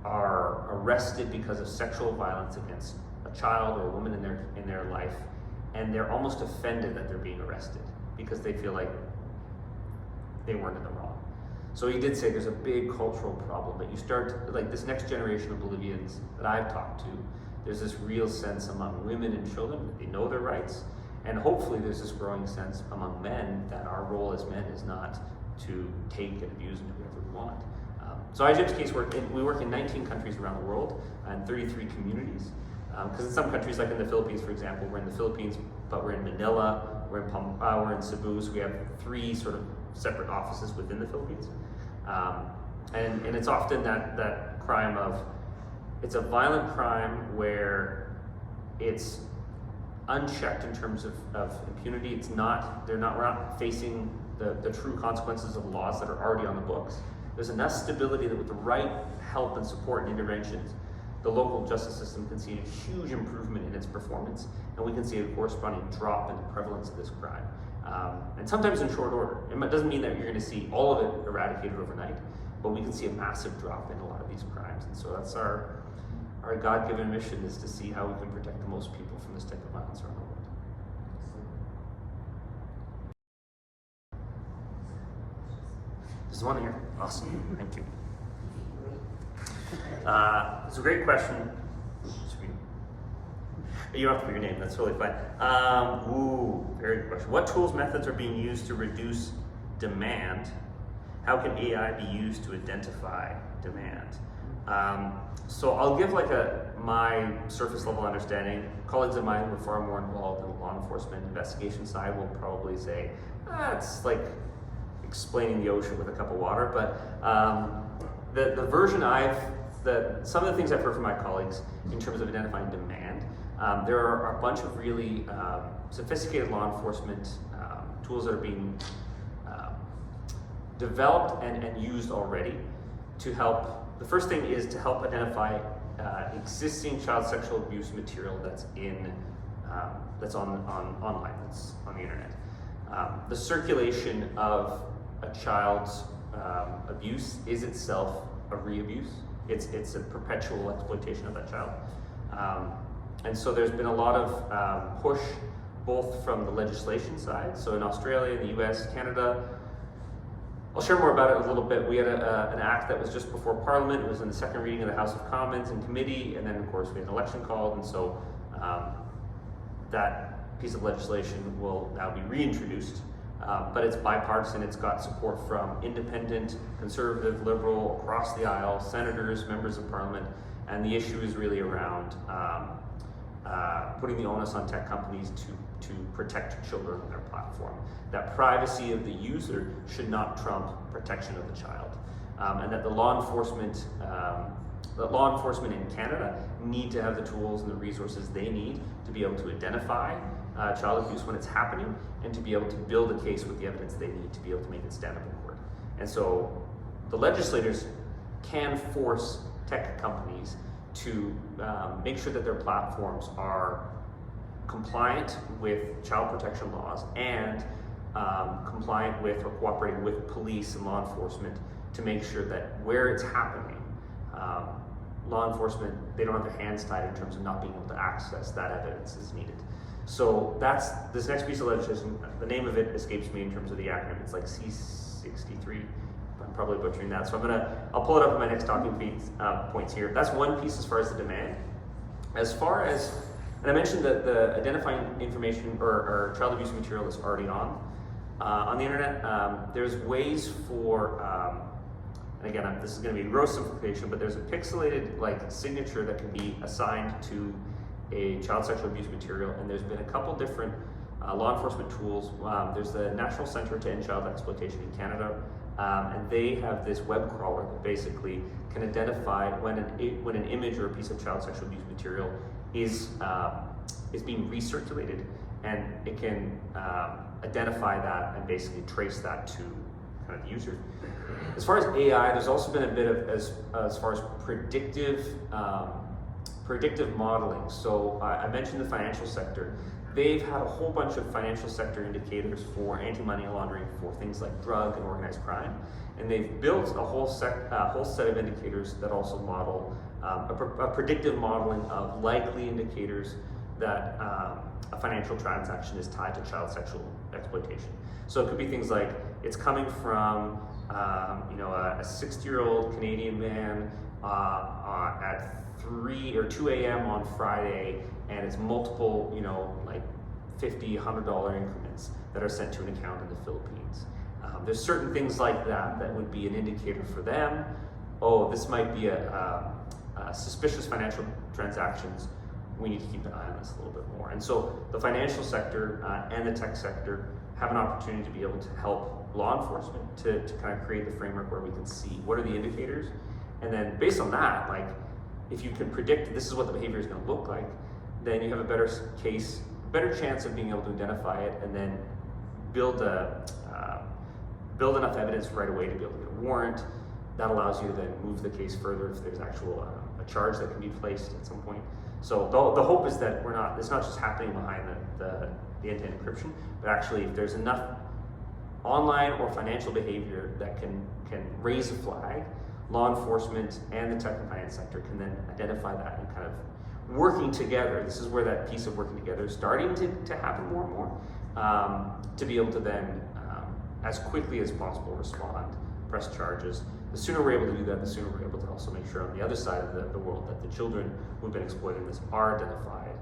S2: arrested because of sexual violence against a child or a woman in their life, and they're almost offended that they're being arrested because they feel like they weren't in the wrong. So he did say there's a big cultural problem, but you start, like this next generation of Bolivians that I've talked to, there's this real sense among women and children that they know their rights, and hopefully there's this growing sense among men that our role as men is not to take and abuse and do whatever we want. So IJM's casework, we work in 19 countries around the world and 33 communities. Because in some countries, like in the Philippines, for example, we're in the Philippines, but we're in Manila, we're in Cebu, so we have 3 sort of separate offices within the Philippines. And it's often that crime of, it's a violent crime where it's unchecked in terms of impunity. We're not facing the true consequences of laws that are already on the books. There's enough stability that with the right help and support and interventions, the local justice system can see a huge improvement in its performance, and we can see a corresponding drop in the prevalence of this crime. And sometimes in short order. It doesn't mean that you're going to see all of it eradicated overnight, but we can see a massive drop in a lot of these crimes. And so that's our God-given mission, is to see how we can protect the most people from this type of violence around the world. There's one here. Awesome. Thank you. It's a great question. You don't have to put your name, that's totally fine. Very good question. What tools, methods are being used to reduce demand? How can AI be used to identify demand? So I'll give like my surface level understanding, colleagues of mine who are far more involved in the law enforcement investigation side will probably say, it's like explaining the ocean with a cup of water. But the version some of the things I've heard from my colleagues in terms of identifying demand, there are a bunch of really sophisticated law enforcement tools that are being developed and used already to help. The first thing is to help identify existing child sexual abuse material that's that's online, that's on the internet. The circulation of a child's abuse is itself a re-abuse. It's a perpetual exploitation of that child. And so there's been a lot of push both from the legislation side, so in Australia, in the US, Canada. I'll share more about it a little bit. We had an act that was just before Parliament. It was in the second reading of the House of Commons in committee, and then of course we had an election called, and so that piece of legislation will now be reintroduced. But it's bipartisan. It's got support from independent, conservative, liberal, across the aisle, senators, members of Parliament, and the issue is really around putting the onus on tech companies to protect children on their platform. That privacy of the user should not trump protection of the child, and that the law enforcement in Canada need to have the tools and the resources they need to be able to identify child abuse when it's happening, and to be able to build a case with the evidence they need to be able to make it stand up in court. And so the legislators can force tech companies to make sure that their platforms are compliant with child protection laws and compliant with or cooperating with police and law enforcement to make sure that where it's happening, law enforcement, they don't have their hands tied in terms of not being able to access that evidence as needed. So that's this next piece of legislation. The name of it escapes me in terms of the acronym. It's like C63. I'm probably butchering that. So I'll pull it up in my next talking points here. That's one piece as far as the demand. As far as, and I mentioned that the identifying information or child abuse material is already on the internet. There's ways for, and again, this is going to be gross simplification, but there's a pixelated signature that can be assigned to a child sexual abuse material, and there's been a couple different law enforcement tools. There's the National Centre to End Child Exploitation in Canada, and they have this web crawler that basically can identify when an image or a piece of child sexual abuse material is being recirculated, and it can identify that and basically trace that to kind of the user. As far as AI, there's also been a bit of as far as predictive modeling. So I mentioned the financial sector. They've had a whole bunch of financial sector indicators for anti-money laundering for things like drug and organized crime. And they've built a whole set of indicators that also model a predictive modeling of likely indicators that a financial transaction is tied to child sexual exploitation. So it could be things like it's coming from a 60-year-old Canadian man at 3 or 2 a.m. on Friday, and it's multiple, $50, $100 increments that are sent to an account in the Philippines. There's certain things like that would be an indicator for them. Oh, this might be a suspicious financial transactions. We need to keep an eye on this a little bit more. And so the financial sector and the tech sector have an opportunity to be able to help law enforcement to kind of create the framework where we can see what are the indicators, and then based on that, if you can predict this is what the behavior is going to look like, then you have a better chance of being able to identify it, and then build enough evidence right away to be able to get a warrant. That allows you to then move the case further if there's actual a charge that can be placed at some point. So the hope is that it's not just happening behind the end-to-end encryption, but actually if there's enough online or financial behavior that can raise a flag, law enforcement and the tech and finance sector can then identify that and kind of working together. This is where that piece of working together is starting to happen more and more, to be able to then, as quickly as possible, respond, press charges. The sooner we're able to do that, the sooner we're able to also make sure on the other side of the world that the children who've been exploited in this are identified,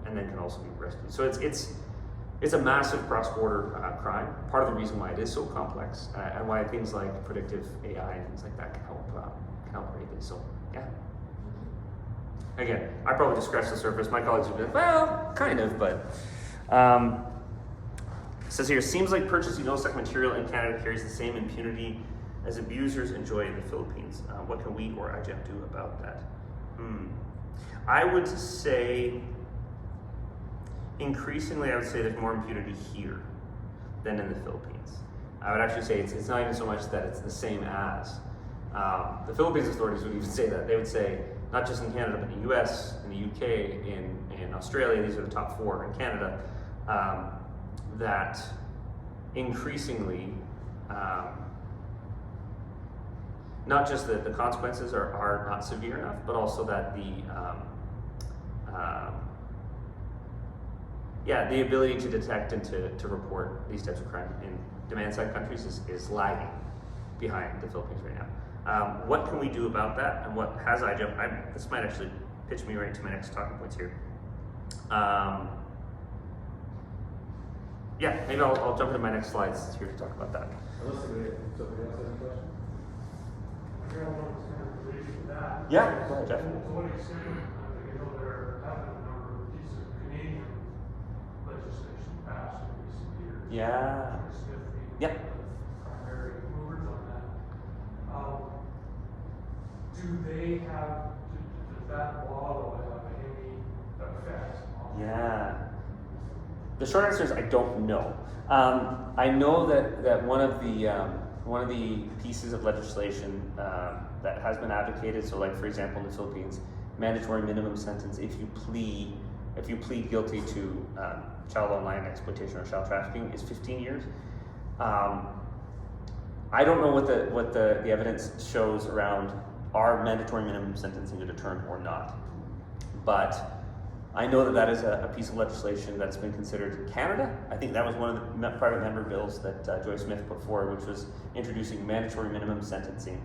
S2: and then can also be rescued. So it's a massive cross-border crime. Part of the reason why it is so complex, and why things like predictive AI and things like that can help rate this. So yeah. Again, I probably just scratched the surface. My colleagues would be like, well, kind of, but. It says here, seems like purchasing no-sec material in Canada carries the same impunity as abusers enjoy in the Philippines. What can we or IJM do about that? I would say, increasingly, I would say there's more impunity here than in the Philippines. I would actually say it's not even so much that it's the same as. The Philippines authorities would even say that. They would say, not just in Canada, but in the US, in the UK, in Australia, these are the top 4, in Canada, that increasingly, not just that the consequences are not severe enough, but also that the ability to detect and to report these types of crime in demand-side countries is lagging behind the Philippines right now. What can we do about that, and what has IJM? This might actually pitch me right to my next talking points here. Yeah, maybe I'll jump into my next slides here to talk about that.
S4: Unless somebody else has a question?
S5: I got one that's kind of related to that.
S2: Yeah, go ahead, Jeff.
S5: To what extent, you know, there have been a number of pieces of Canadian legislation passed in recent years.
S2: Yeah.
S5: Smith being
S2: Yeah.
S5: the primary movers on that. Do they have, does that law have any effect on?
S2: Yeah. The short answer is I don't know. I know that one of the pieces of legislation that has been advocated. So, like for example, in the Philippines, mandatory minimum sentence if you plead guilty to child online exploitation or child trafficking is 15 years. I don't know what the evidence shows around are mandatory minimum sentencing a deterrent or not, but I know that is a piece of legislation that's been considered in Canada. I think that was one of the private member bills that Joyce Smith put forward, which was introducing mandatory minimum sentencing,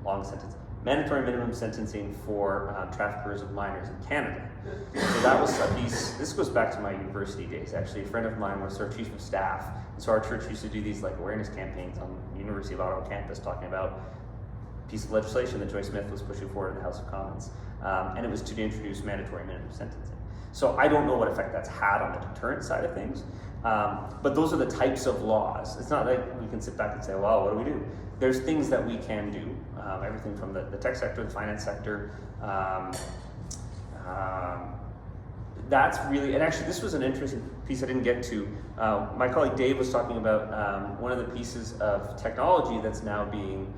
S2: long sentence, mandatory minimum sentencing for traffickers of minors in Canada. So that was a piece, this goes back to my university days actually. A friend of mine was our chief of staff, and so our church used to do these like awareness campaigns on the University of Ottawa campus talking about a piece of legislation that Joyce Smith was pushing forward in the House of Commons, and it was to introduce mandatory minimum sentencing. So I don't know what effect that's had on the deterrent side of things, but those are the types of laws. It's not like we can sit back and say, well, what do we do? There's things that we can do, everything from the tech sector, the finance sector. That's really, and actually this was an interesting piece I didn't get to. My colleague Dave was talking about one of the pieces of technology that's now being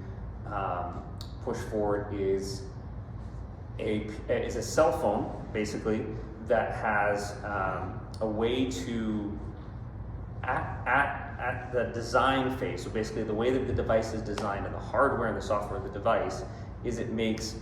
S2: pushed forward is a cell phone, basically, that has a way to, at the design phase, so basically the way that the device is designed and the hardware and the software of the device is it makes,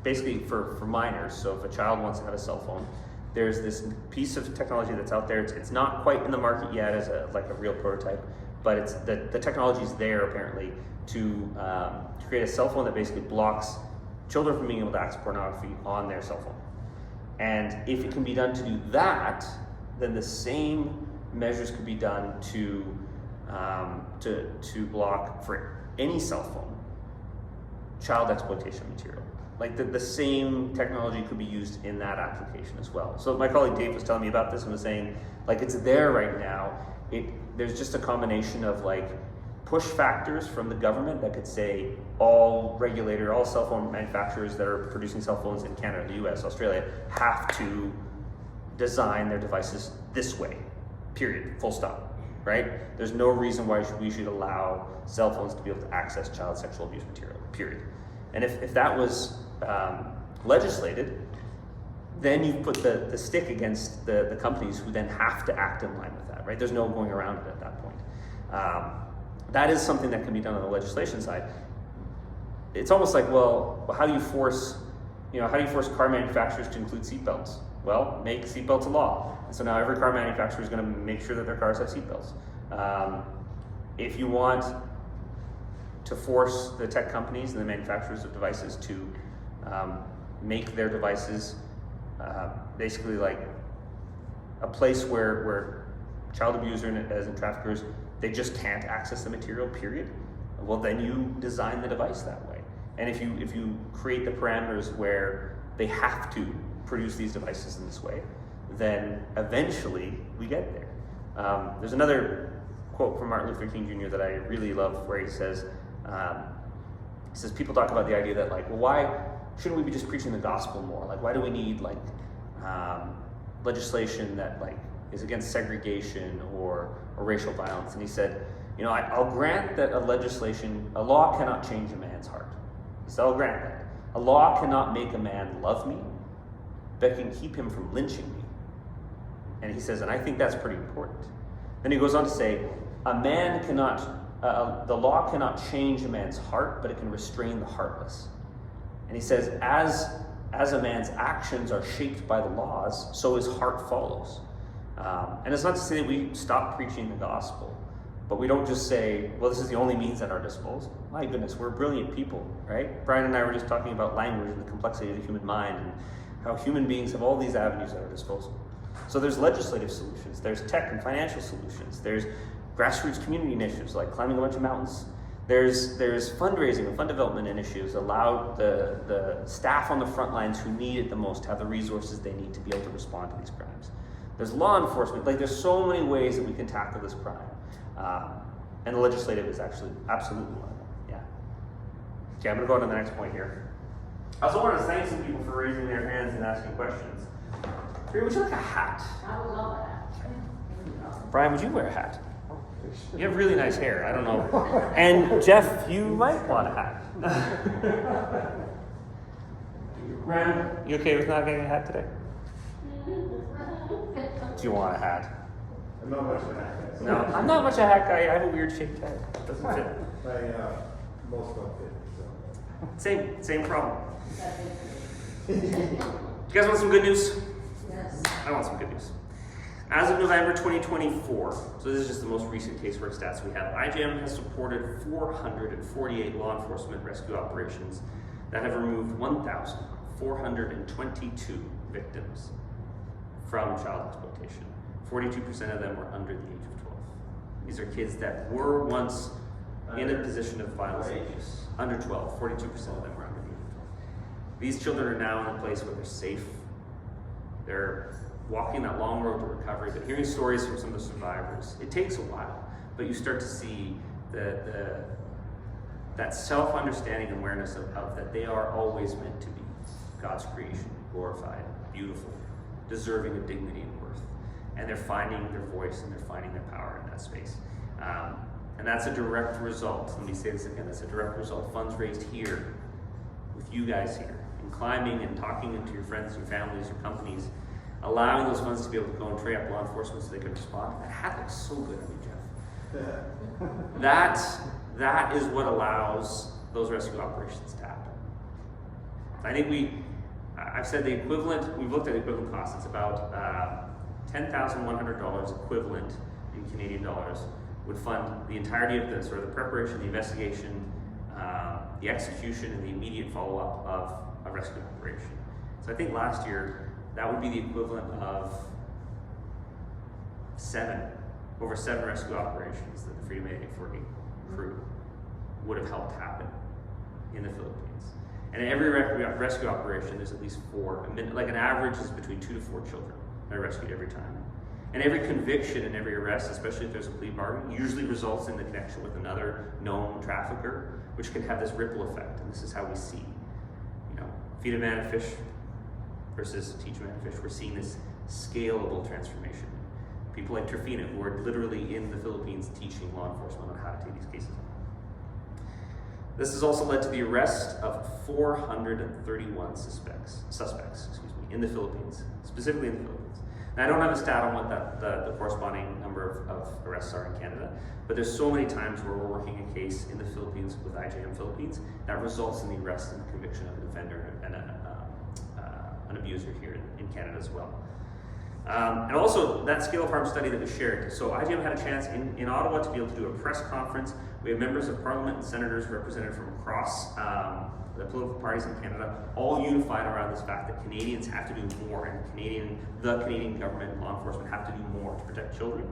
S2: basically for minors, so if a child wants to have a cell phone, there's this piece of technology that's out there. It's not quite in the market yet as a real prototype, but it's the technology is there apparently to create a cell phone that basically blocks children from being able to access pornography on their cell phone. And if it can be done to do that, then the same measures could be done to block for any cell phone child exploitation material. Like the same technology could be used in that application as well. So my colleague Dave was telling me about this and was saying, like, it's there right now. There's just a combination of like push factors from the government that could say all cell phone manufacturers that are producing cell phones in Canada, the US, Australia, have to design their devices this way, period, full stop, right? There's no reason why we should allow cell phones to be able to access child sexual abuse material, period. And if that was legislated, then you put the stick against the companies who then have to act in line with that, right? There's no going around it at that point. That is something that can be done on the legislation side. It's almost like, well, how do you force car manufacturers to include seatbelts? Well, make seatbelts a law. And so now every car manufacturer is going to make sure that their cars have seatbelts. If you want to force the tech companies and the manufacturers of devices to make their devices basically like a place where child abusers and traffickers, they just can't access the material, period. Well, then you design the device that way. And if you create the parameters where they have to produce these devices in this way, then eventually we get there. There's another quote from Martin Luther King Jr. that I really love, where he says, people talk about the idea that, like, well, why shouldn't we be just preaching the gospel more? Like, why do we need, like, legislation that, like, is against segregation or racial violence? And he said, you know, I'll grant that a law cannot change a man's heart. So I'll grant that. A law cannot make a man love me, but can keep him from lynching me. And he says, and I think that's pretty important. Then he goes on to say, the law cannot change a man's heart, but it can restrain the heartless. And he says, as a man's actions are shaped by the laws, so his heart follows. And it's not to say that we stop preaching the gospel, but we don't just say, well, this is the only means at our disposal. My goodness, we're brilliant people, right? Brian and I were just talking about language and the complexity of the human mind and how human beings have all these avenues at our disposal. So there's legislative solutions, there's tech and financial solutions, there's grassroots community initiatives like climbing a bunch of mountains. There's fundraising and fund development initiatives allow the staff on the front lines who need it the most to have the resources they need to be able to respond to these crimes. There's law enforcement, like there's so many ways that we can tackle this crime. And the legislative is actually absolutely one of them, yeah. Okay, I'm gonna go on to the next point here. I also want to thank some people for raising their hands and asking questions. Would you like a hat?
S6: I would love a hat.
S2: Brian, would you wear a hat? You have really nice hair, I don't know. And Jeff, you might want a hat. Brian, you okay with not getting a hat today? Do you want a hat?
S1: I'm not much of a hat guy.
S2: No, I'm not much a hat guy. I have a weird shaped head. It doesn't fit.
S1: Most don't fit, so.
S2: Same problem. You guys want some good news?
S6: Yes.
S2: I want some good news. As of November 2024, so this is just the most recent casework stats we have, IJM has supported 448 law enforcement rescue operations that have removed 1,422 victims from child exploitation. 42% of them were under the age of 12. These are kids that were once in a position of violence and abuse. Under 12, 42% of them were under the age of 12. These children are now in a place where they're safe. They're walking that long road to recovery, but hearing stories from some of the survivors, it takes a while, but you start to see that self-understanding and awareness of that they are always meant to be God's creation, glorified, beautiful, deserving of dignity and worth. And they're finding their voice and they're finding their power in that space. And that's a direct result, let me say this again, that's a direct result of funds raised here, with you guys here, and climbing and talking into your friends, your families, your companies, allowing those funds to be able to go and train up law enforcement so they can respond. That hat looks so good on you, Jeff. That is what allows those rescue operations to happen. I think I've said the equivalent, we've looked at the equivalent cost, it's about $10,100 equivalent in Canadian dollars would fund the entirety of this, or the preparation, the investigation, the execution, and the immediate follow-up of a rescue operation. So I think last year, that would be the equivalent of over seven rescue operations that the Freedom 840 crew would have helped happen in the Philippines. And in every rescue operation, there's at least four. Like an average is between 2 to 4 children that are rescued every time. And every conviction and every arrest, especially if there's a plea bargain, usually results in the connection with another known trafficker, which can have this ripple effect. And this is how we see, feed a man a fish versus teach a man to fish. We're seeing this scalable transformation. People like Trifina, who are literally in the Philippines teaching law enforcement on how to take these cases on. This has also led to the arrest of 431 suspects in the Philippines, specifically in the Philippines. Now, I don't have a stat on what the corresponding number of arrests are in Canada, but there's so many times where we're working a case in the Philippines with IJM Philippines that results in the arrest and the conviction of an offender and an abuser here in Canada as well. And also that scale of harm study that was shared. So IJM had a chance in Ottawa to be able to do a press conference. We have members of Parliament and senators represented from across the political parties in Canada, all unified around this fact that Canadians have to do more, and the Canadian government and law enforcement have to do more to protect children.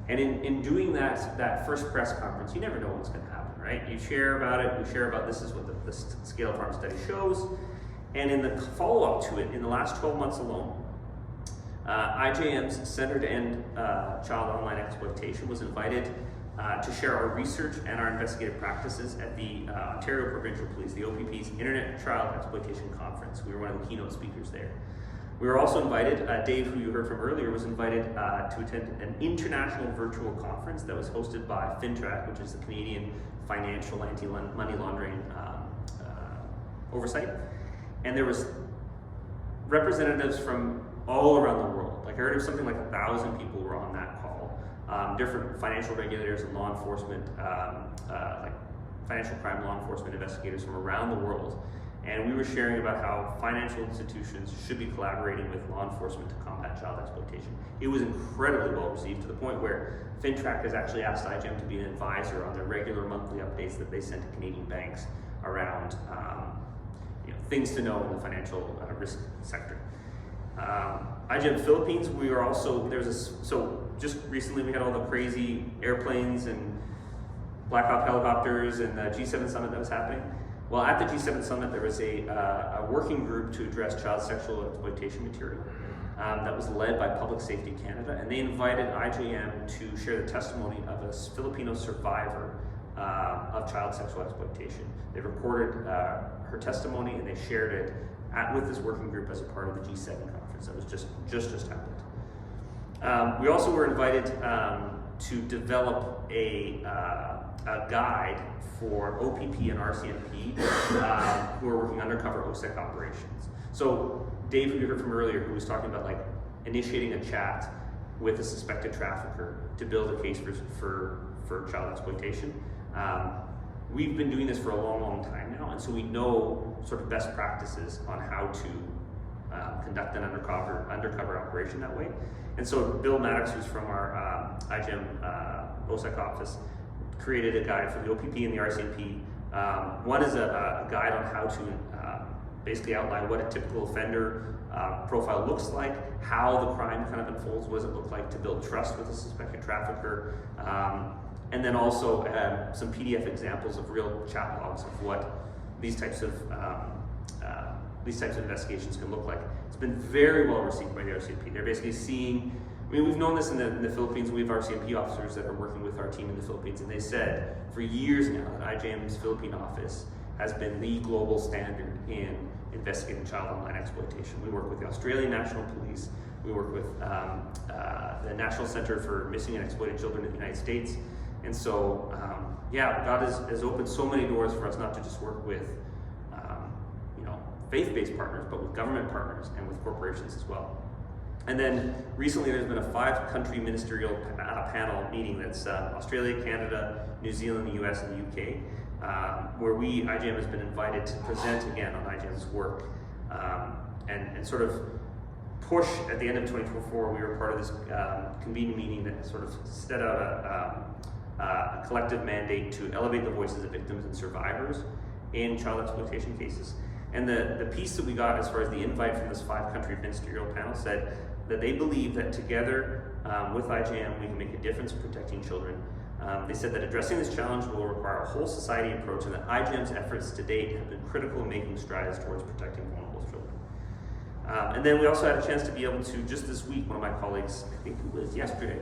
S2: And in doing that first press conference, you never know what's going to happen, right? You share about it, we share about this is what the scale of harm study shows. And in the follow-up to it, in the last 12 months alone, IJM's Center to End Child Online Exploitation was invited to share our research and our investigative practices at the Ontario Provincial Police, the OPP's Internet Child Exploitation Conference. We were one of the keynote speakers there. We were also invited, Dave, who you heard from earlier, was invited to attend an international virtual conference that was hosted by FinTrack, which is the Canadian Financial Anti-Money Laundering Oversight. And there was representatives from all around the world. Like I heard of something like 1,000 people were on that call. Different financial regulators and law enforcement, like financial crime law enforcement investigators from around the world. And we were sharing about how financial institutions should be collaborating with law enforcement to combat child exploitation. It was incredibly well received to the point where FinTrack has actually asked IJM to be an advisor on their regular monthly updates that they send to Canadian banks around things to know in the financial risk sector. IJM Philippines, we are also, so just recently we had all the crazy airplanes and Black Hawk helicopters and the G7 summit that was happening. Well, at the G7 summit, there was a working group to address child sexual exploitation material that was led by Public Safety Canada, and they invited IJM to share the testimony of a Filipino survivor of child sexual exploitation. They recorded her testimony and they shared it with this working group as a part of the G7 conference that was just happened. We also were invited to develop a guide for OPP and RCMP who are working undercover OSEC operations. So Dave, who you heard from earlier, who was talking about like initiating a chat with a suspected trafficker to build a case for child exploitation. We've been doing this for a long time now, and so we know sort of best practices on how to conduct an undercover operation that way. And so Bill Maddox, who's from our IJM OSEC office, created a guide for the OPP and the RCMP. One is a guide on how to basically outline what a typical offender profile looks like, how the crime kind of unfolds, what does it look like to build trust with a suspected trafficker, and then also some PDF examples of real chat logs of what these types of investigations can look like. It's been very well received by the RCMP. They're basically seeing, I mean, we've known this in the Philippines. We have RCMP officers that are working with our team in the Philippines, and they said for years now that IJM's Philippine office has been the global standard in investigating child online exploitation. We work with the Australian National Police. We work with the National Center for Missing and Exploited Children in the United States. And so, yeah, God has opened so many doors for us not to just work with, faith-based partners, but with government partners and with corporations as well. And then recently there's been a 5-country ministerial panel meeting that's Australia, Canada, New Zealand, the US, and the UK, where IJM has been invited to present again on IJM's work and sort of push at the end of 2024. We were part of this convening meeting that sort of set out a collective mandate to elevate the voices of victims and survivors in child exploitation cases. And the piece that we got as far as the invite from this 5-country ministerial panel said that they believe that together with IJM we can make a difference in protecting children. They said that addressing this challenge will require a whole society approach, and that IJM's efforts to date have been critical in making strides towards protecting vulnerable children. And then we also had a chance to be able to, just this week, one of my colleagues, I think it was yesterday,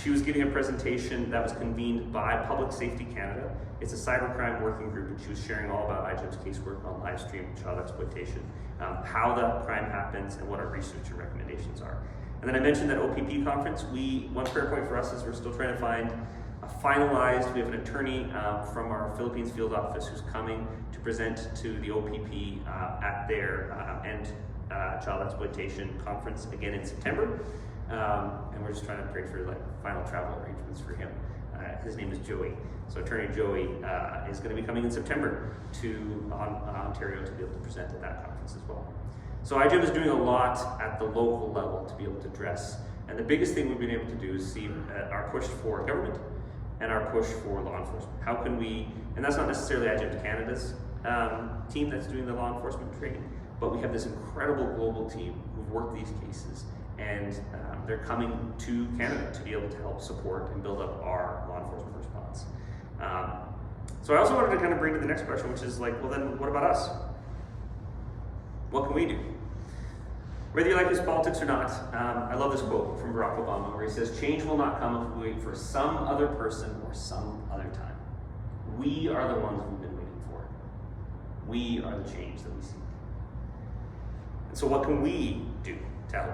S2: she was giving a presentation that was convened by Public Safety Canada. It's a cybercrime working group, and she was sharing all about IJM's casework on live stream child exploitation, how the crime happens, and what our research and recommendations are. And then I mentioned that OPP conference. One prayer point for us is we're still trying to find a finalized, we have an attorney from our Philippines field office who's coming to present to the OPP at their End Child Exploitation Conference again in September. And we're just trying to pray for final travel arrangements for him. His name is Joey. So Attorney Joey is going to be coming in September to Ontario to be able to present at that conference as well. So IJM is doing a lot at the local level to be able to address. And the biggest thing we've been able to do is see our push for government and our push for law enforcement. How can we, and that's not necessarily IJM Canada's team that's doing the law enforcement training, but we have this incredible global team who've worked these cases, and they're coming to Canada to be able to help support and build up our law enforcement response. So I also wanted to kind of bring to the next question, which is like, well then, what about us? What can we do? Whether you like his politics or not, I love this quote from Barack Obama where he says, "Change will not come if we wait for some other person or some other time. We are the ones we've been waiting for. We are the change that we seek." And so what can we do to help?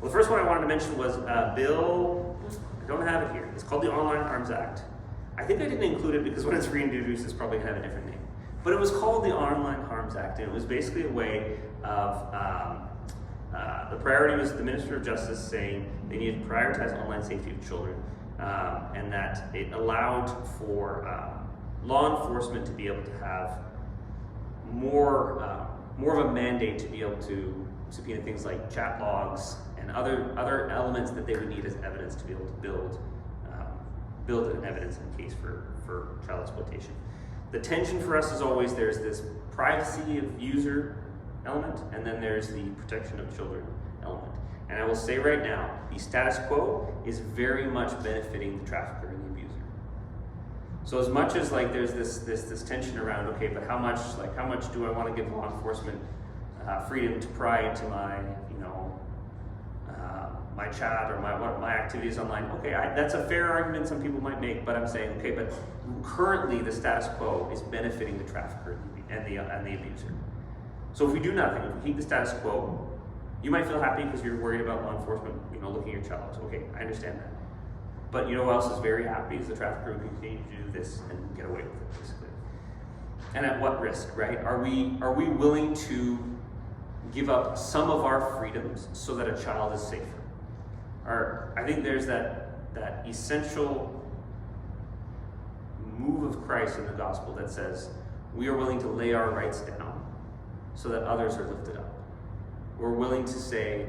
S2: Well, the first one I wanted to mention was a bill, I don't have it here. It's called the Online Arms Act. I think I didn't include it because when it's reintroduced, it's probably going to have a different name. But it was called the Online Arms Act, and it was basically a way of, the priority was the Minister of Justice saying they needed to prioritize online safety of children, and that it allowed for law enforcement to be able to have more of a mandate to be able to subpoena things like chat logs and other elements that they would need as evidence to be able to build an evidence in case for child exploitation. The tension for us is always there's this privacy of user element, and then there's the protection of children element. And I will say right now, the status quo is very much benefiting the trafficker and the abuser. So as much as like there's this tension around, okay, but how much do I want to give law enforcement freedom to pry into my my chat or my activities online? Okay, that's a fair argument some people might make, but I'm saying, okay, but currently the status quo is benefiting the trafficker and the abuser. So if we do nothing, if we keep the status quo, you might feel happy because you're worried about law enforcement, looking at your child. Okay, I understand that. But you know who else is very happy is the trafficker who can continue to do this and get away with it, basically. And at what risk, right? Are we willing to give up some of our freedoms so that a child is safer? I think there's that essential move of Christ in the gospel that says we are willing to lay our rights down so that others are lifted up. We're willing to say,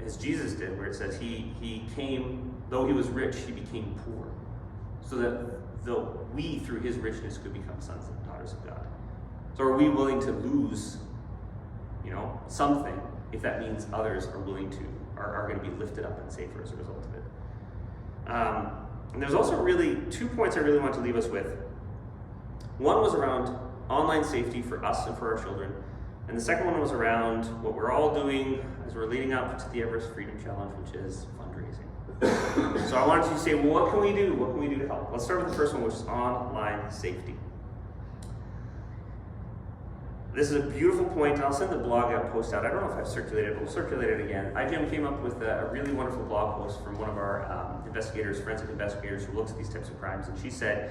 S2: as Jesus did, where it says he came, though he was rich, he became poor, so that we, through his richness, could become sons and daughters of God. So are we willing to lose, something if that means others are willing to, are going to be lifted up and safer as a result of it? And there's also really 2 points I really want to leave us with. One was around online safety for us and for our children. And the second one was around what we're all doing as we're leading up to the Everest Freedom Challenge, which is fundraising. So I wanted to say, well, what can we do? What can we do to help? Let's start with the first one, which is online safety. This is a beautiful point. I'll send the blog post out. I don't know if I've circulated it, but we'll circulate it again. IJM came up with a really wonderful blog post from one of our investigators, forensic investigators, who looks at these types of crimes. And she said,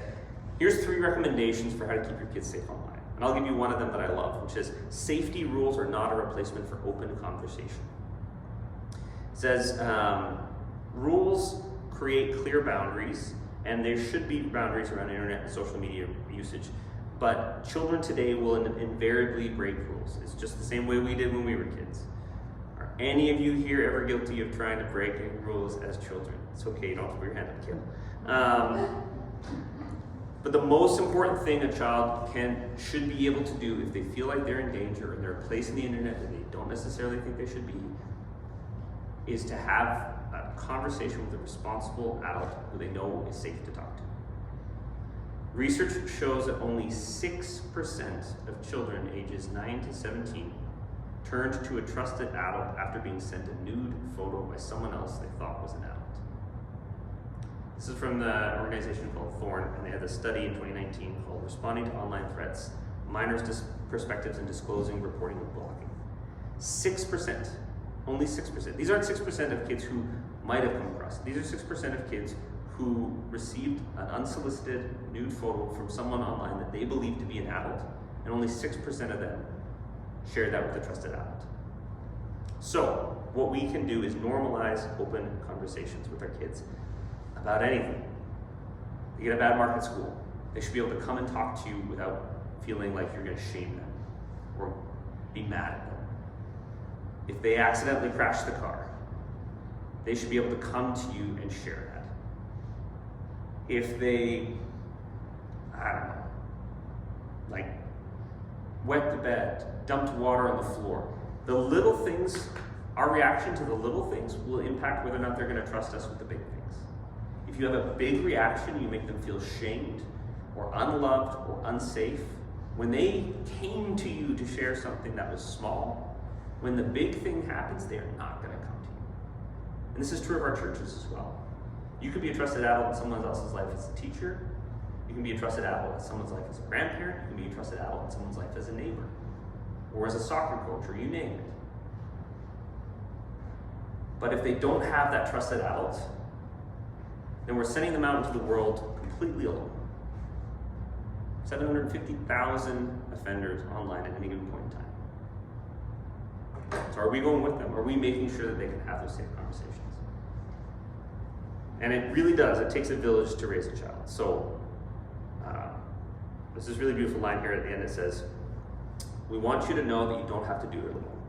S2: here's 3 recommendations for how to keep your kids safe online. And I'll give you one of them that I love, which is safety rules are not a replacement for open conversation. It says, rules create clear boundaries, and there should be boundaries around internet and social media usage. But children today will invariably break rules. It's just the same way we did when we were kids. Are any of you here ever guilty of trying to break any rules as children? It's okay, you don't have to put your hand up, kid. But the most important thing a child should be able to do if they feel like they're in danger and they're a place in the internet that they don't necessarily think they should be, is to have a conversation with a responsible adult who they know is safe to talk to. Research shows that only 6% of children ages 9 to 17 turned to a trusted adult after being sent a nude photo by someone else they thought was an adult. This is from the organization called Thorn, and they had a study in 2019 called Responding to Online Threats, Minors' Perspectives in Disclosing, Reporting, and Blocking. 6%, only 6%. These aren't 6% of kids who might have come across it. These are 6% of kids who received an unsolicited nude photo from someone online that they believed to be an adult, and only 6% of them shared that with a trusted adult. So, what we can do is normalize open conversations with our kids about anything. They get a bad mark at school, they should be able to come and talk to you without feeling like you're going to shame them or be mad at them. If they accidentally crash the car, they should be able to come to you and share that. If they, wet the bed, dumped water on the floor, the little things, our reaction to the little things will impact whether or not they're going to trust us with the big things. If you have a big reaction, you make them feel shamed, or unloved or unsafe, when they came to you to share something that was small, when the big thing happens, they are not going to come to you. And this is true of our churches as well. You could be a trusted adult in someone else's life as a teacher. You can be a trusted adult in someone's life as a grandparent. You can be a trusted adult in someone's life as a neighbor, or as a soccer coach, or you name it. But if they don't have that trusted adult, then we're sending them out into the world completely alone. 750,000 offenders online at any given point in time. So are we going with them? Are we making sure that they can have those safe conversations? And it really does. It takes a village to raise a child. So there's this really beautiful line here at the end. It says, we want you to know that you don't have to do it alone.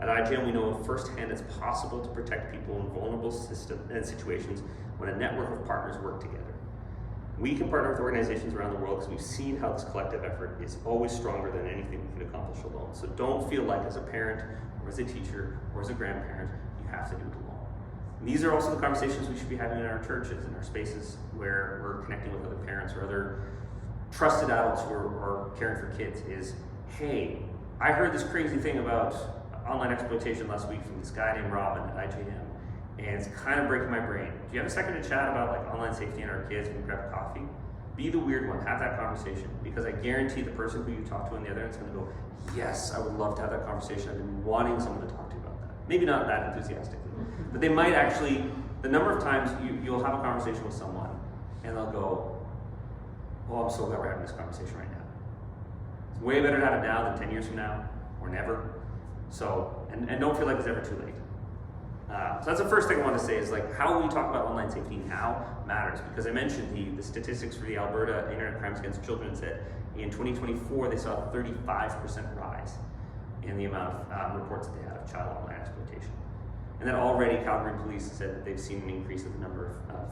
S2: At IJM, we know firsthand it's possible to protect people in vulnerable situations when a network of partners work together. We can partner with organizations around the world because we've seen how this collective effort is always stronger than anything we could accomplish alone. So don't feel like as a parent, or as a teacher, or as a grandparent, you have to do it alone. And these are also the conversations we should be having in our churches, in our spaces where we're connecting with other parents or other trusted adults who are caring for kids is, hey, I heard this crazy thing about online exploitation last week from this guy named Robin at IJM, and it's kind of breaking my brain. Do you have a second to chat about like online safety and our kids? We can grab a coffee. Be the weird one, have that conversation, because I guarantee the person who you talk to on the other end is going to go, yes, I would love to have that conversation. I've been wanting someone to talk to about that. Maybe not that enthusiastically, but they might actually, the number of times you'll have a conversation with someone and they'll go, oh, I'm so glad we're having this conversation right now. It's way better to have it now than 10 years from now, or never. So, and don't feel like it's ever too late. So that's the first thing I want to say is like how we talk about online safety now matters, because I mentioned the statistics for the Alberta Internet Crimes Against Children said in 2024 they saw a 35% rise in the amount of reports that they had of child online exploitation. And then already Calgary Police said that they've seen an increase in the number of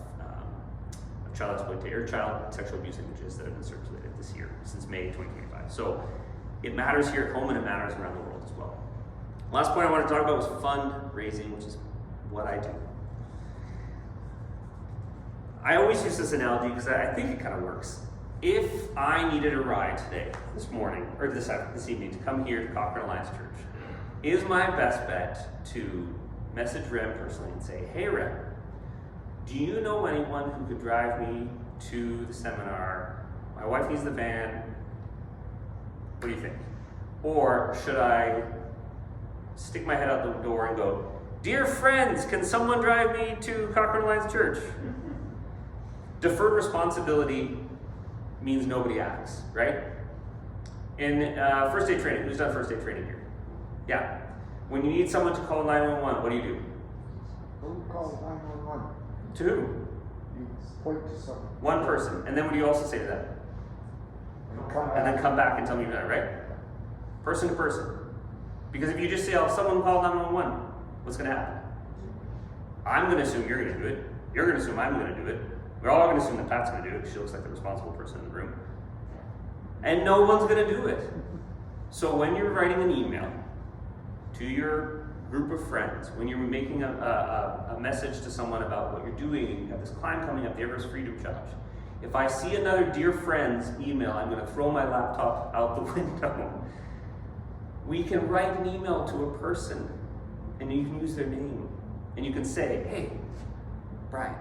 S2: child exploitation or child sexual abuse images that have been circulated this year since May 2025. So it matters here at home and it matters around the world as well. Last point I want to talk about was fundraising, which is what I do. I always use this analogy because I think it kind of works. If I needed a ride today, this morning, or this evening to come here to Cochrane Alliance Church, is my best bet to message Rem personally and say, hey Rem, do you know anyone who could drive me to the seminar? My wife needs the van. What do you think? Or should I stick my head out the door and go, dear friends, can someone drive me to Cochrane Alliance Church? Deferred responsibility means nobody acts, right? In first aid training, who's done first aid training here? Yeah. When you need someone to call 911, what do you do?
S4: Don't call 911.
S2: To who?
S4: You point to someone.
S2: One person. And then what do you also say to them? And then come back and tell me that, right? Person to person. Because if you just say, oh, someone called 911, what's going to happen? I'm going to assume you're going to do it. You're going to assume I'm going to do it. We're all going to assume that Pat's going to do it because she looks like the responsible person in the room. And no one's going to do it. So when you're writing an email to your group of friends, when you're making a message to someone about what you're doing, you have this climb coming up, the Everest Freedom Challenge. If I see another dear friend's email, I'm going to throw my laptop out the window. We can write an email to a person and you can use their name. And you can say, hey, Brian,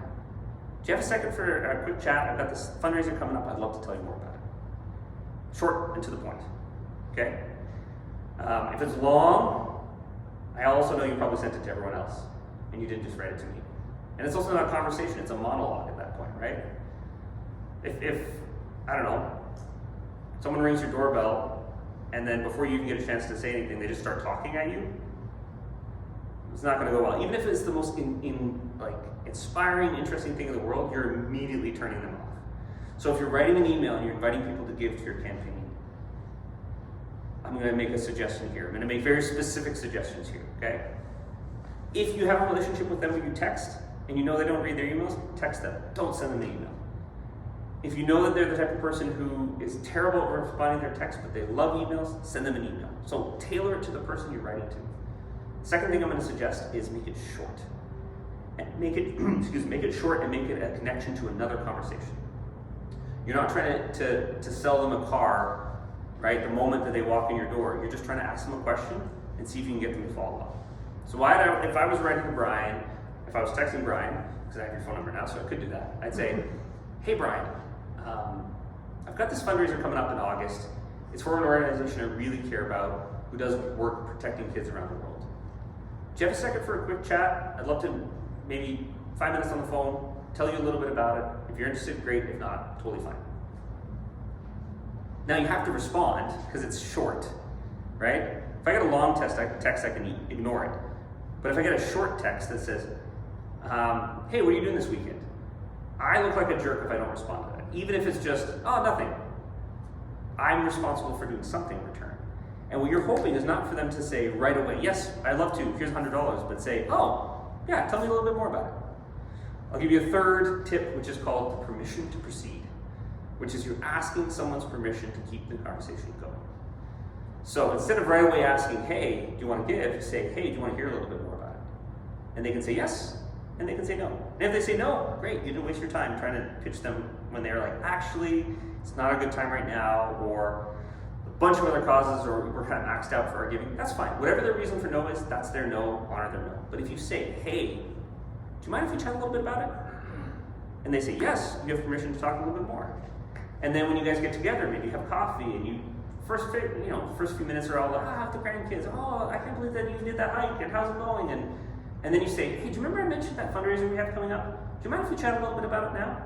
S2: do you have a second for a quick chat? I've got this fundraiser coming up. I'd love to tell you more about it. Short and to the point, okay? If it's long, I also know you probably sent it to everyone else and you didn't just write it to me. And it's also not a conversation, it's a monologue at that point, right? If I don't know, someone rings your doorbell and then before you even get a chance to say anything, they just start talking at you, it's not going to go well. Even if it's the most inspiring, interesting thing in the world, you're immediately turning them off. So if you're writing an email and you're inviting people to give to your campaign, I'm going to make a suggestion here. I'm going to make very specific suggestions here, okay? If you have a relationship with them where you text and you know they don't read their emails, text them. Don't send them an email. If you know that they're the type of person who is terrible at responding to their text, but they love emails, send them an email. So tailor it to the person you're writing to. Second thing I'm going to suggest is make it short. And make it, make it short and make it a connection to another conversation. You're not trying to sell them a car, right, the moment that they walk in your door. You're just trying to ask them a question and see if you can get them to follow up. So if I was writing to Brian, if I was texting Brian, because I have your phone number now, so I could do that, I'd say, hey Brian, I've got this fundraiser coming up in August. It's for an organization I really care about who does work protecting kids around the world. Do you have a second for a quick chat? I'd love to maybe 5 minutes on the phone, tell you a little bit about it. If you're interested, great. If not, totally fine. Now you have to respond because it's short, right? If I get a long text, I can ignore it. But if I get a short text that says, hey, what are you doing this weekend? I look like a jerk if I don't respond to that. Even if it's just, oh, nothing. I'm responsible for doing something in return. And what you're hoping is not for them to say right away, yes, I'd love to, here's $100, but say, oh, yeah, tell me a little bit more about it. I'll give you a third tip, which is called permission to proceed, which is you're asking someone's permission to keep the conversation going. So instead of right away asking, hey, do you want to give, you say, hey, do you want to hear a little bit more about it? And they can say yes, and they can say no. And if they say no, great, you didn't waste your time trying to pitch them when they're like, actually, it's not a good time right now, or a bunch of other causes, or we're kind of maxed out for our giving. That's fine. Whatever their reason for no is, that's their no, honor their no. But if you say, hey, do you mind if we chat a little bit about it? And they say yes, you have permission to talk a little bit more. And then when you guys get together, maybe you have coffee, and you first few minutes are all like, the grandkids, oh, I can't believe that you did that hike, and how's it going? And then you say, hey, do you remember I mentioned that fundraiser we have coming up? Do you mind if we chat a little bit about it now?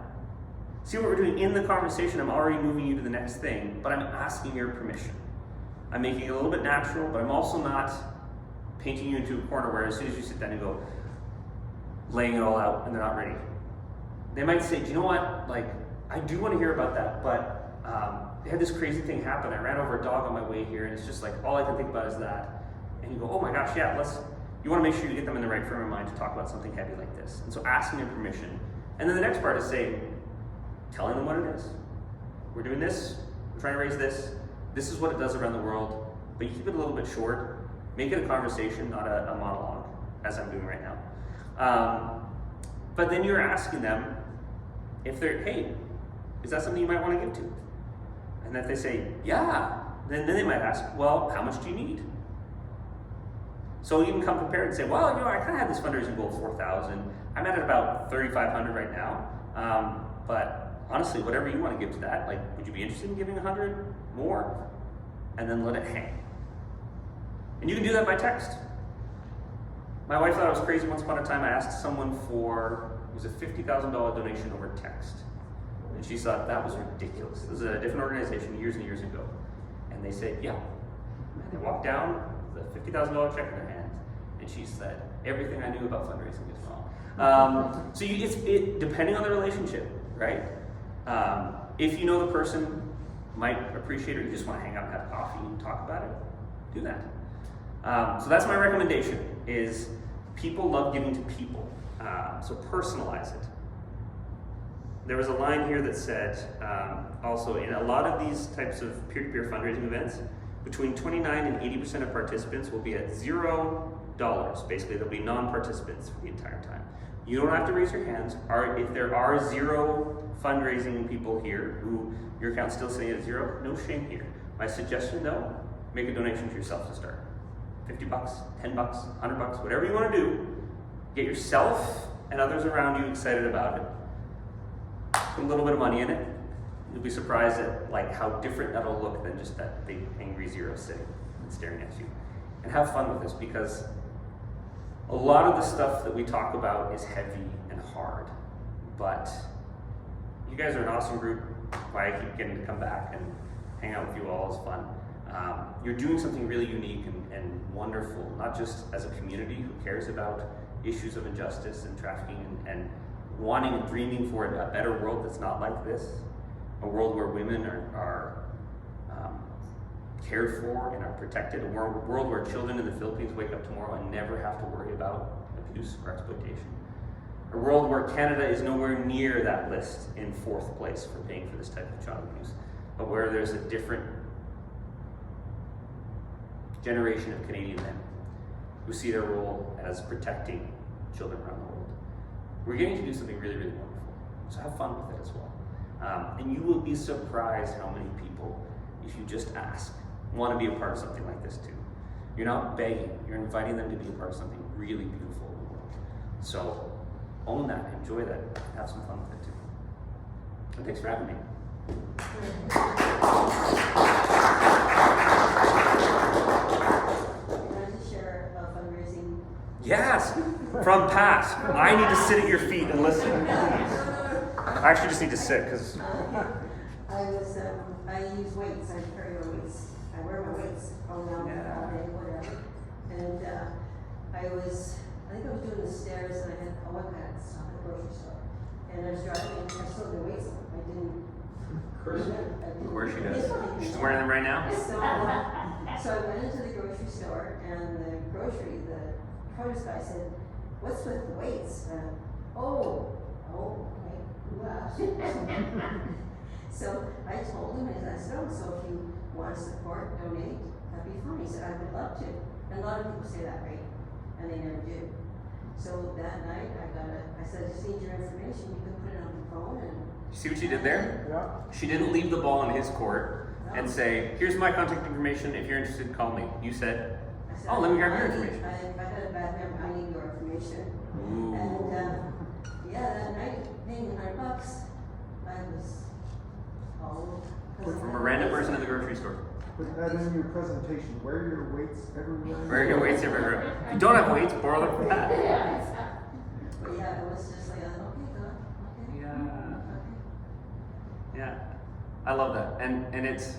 S2: See what we're doing in the conversation, I'm already moving you to the next thing, but I'm asking your permission. I'm making it a little bit natural, but I'm also not painting you into a corner where as soon as you sit down and go, laying it all out and they're not ready. They might say, do you know what, like, I do want to hear about that, but they had this crazy thing happen. I ran over a dog on my way here, and it's just like, all I can think about is that. And you go, oh my gosh, yeah, you want to make sure you get them in the right frame of mind to talk about something heavy like this. And so asking their permission. And then the next part is saying, telling them what it is. We're doing this, we're trying to raise this is what it does around the world, but you keep it a little bit short, make it a conversation, not a monologue, as I'm doing right now. But then you're asking them if they're, hey, is that something you might want to give to? And if they say, yeah, then they might ask, well, how much do you need? So you can come prepared and say, well, I kind of had this fundraising goal of 4,000. I'm at about 3,500 right now. But honestly, whatever you want to give to that, like, would you be interested in giving 100 more? And then let it hang. And you can do that by text. My wife thought I was crazy once upon a time. I asked someone for, it was a $50,000 donation over text. And she thought that was ridiculous. It was a different organization years and years ago. And they said, yeah. And they walked down with a $50,000 check in their hand. And she said, everything I knew about fundraising is wrong. So it's depending on the relationship, right? If you know the person might appreciate it, or you just want to hang out and have coffee and talk about it, do that. So that's my recommendation, is people love giving to people. So personalize it. There was a line here that said, also in a lot of these types of peer-to-peer fundraising events, between 29 and 80% of participants will be at $0. Basically, they'll be non-participants for the entire time. You don't have to raise your hands. If there are 0 fundraising people here who your account's still sitting at 0, no shame here. My suggestion though, make a donation to yourself to start. $50, $10, $100, whatever you want to do. Get yourself and others around you excited about it. Put a little bit of money in it. You'll be surprised at like how different that'll look than just that big angry 0 sitting and staring at you. And have fun with this, because a lot of the stuff that we talk about is heavy and hard, but you guys are an awesome group. Why I keep getting to come back and hang out with you all is fun. You're doing something really unique and wonderful, not just as a community who cares about issues of injustice and trafficking and wanting and dreaming for a better world that's not like this, a world where women are cared for and are protected, a world where children in the Philippines wake up tomorrow and never have to worry about abuse or exploitation. A world where Canada is nowhere near that list in 4th place for paying for this type of child abuse, but where there's a different generation of Canadian men who see their role as protecting children around the world. We're getting to do something really, really wonderful. So have fun with it as well. And you will be surprised how many people, if you just ask, want to be a part of something like this too. You're not begging, you're inviting them to be a part of something really beautiful in the world. So own that, enjoy that, have some fun with it too. And thanks for having me. Yes, from Pat. I need to sit at your feet and listen. I actually just need to sit because.
S6: I use weights. I carry my weights. I wear my weights all down all day, whatever. And I think I was doing the stairs and I had I had to stop at the grocery store. And I was driving. I still had the weights on. I didn't.
S2: Of course she does. She's wearing them right now.
S6: So I went into the grocery store and the produce guy said, "What's with the weights?" Okay, who asked? So I told him, and I said, so if you want to support, donate, that'd be fine. He said, I would love to. And a lot of people say that, right? And they never do. So that night, I said, I just need your information. You can put it on the phone. And
S2: you see what she did there?
S4: Yeah.
S2: She didn't leave the ball in his court and say, here's my contact information. If you're interested, call me. You said, oh, let me grab your information.
S6: If I had a bad memory, I need your information.
S2: Ooh.
S6: And that night, paying $100, I was all
S2: From a random person in the grocery store.
S4: Put that in your presentation. Wear your weights everywhere.
S2: Wear your weights everywhere. If you don't have weights, borrow them from Pat.
S6: But yeah, it was just like, okay, God, okay.
S2: Yeah.
S6: Okay.
S2: Yeah. I love that. And it's,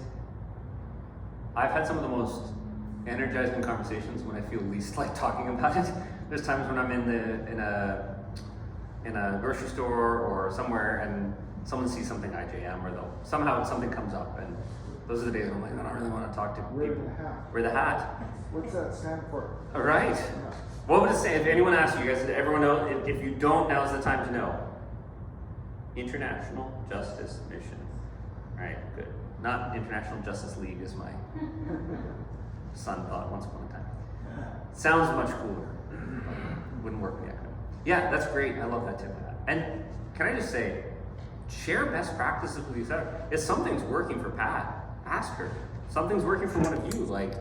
S2: I've had some of the most energizing conversations when I feel least like talking about it. There's times when I'm in a grocery store or somewhere and someone sees something IJM or somehow something comes up, and those are the days when I'm like, I don't really want to talk to
S4: Wear
S2: people.
S4: the hat.
S2: Wear the hat.
S4: What's that stand for?
S2: All right. What would it say if anyone asked you guys? Did everyone know? If you don't, now's the time to know. International Justice Mission. All right, good. Not International Justice League, as my son thought once upon a time. Sounds much cooler. Wouldn't work with the acronym. Yeah, that's great. I love that tip. And can I just say, share best practices with each other. If something's working for Pat, ask her. Something's working for one of you. Like,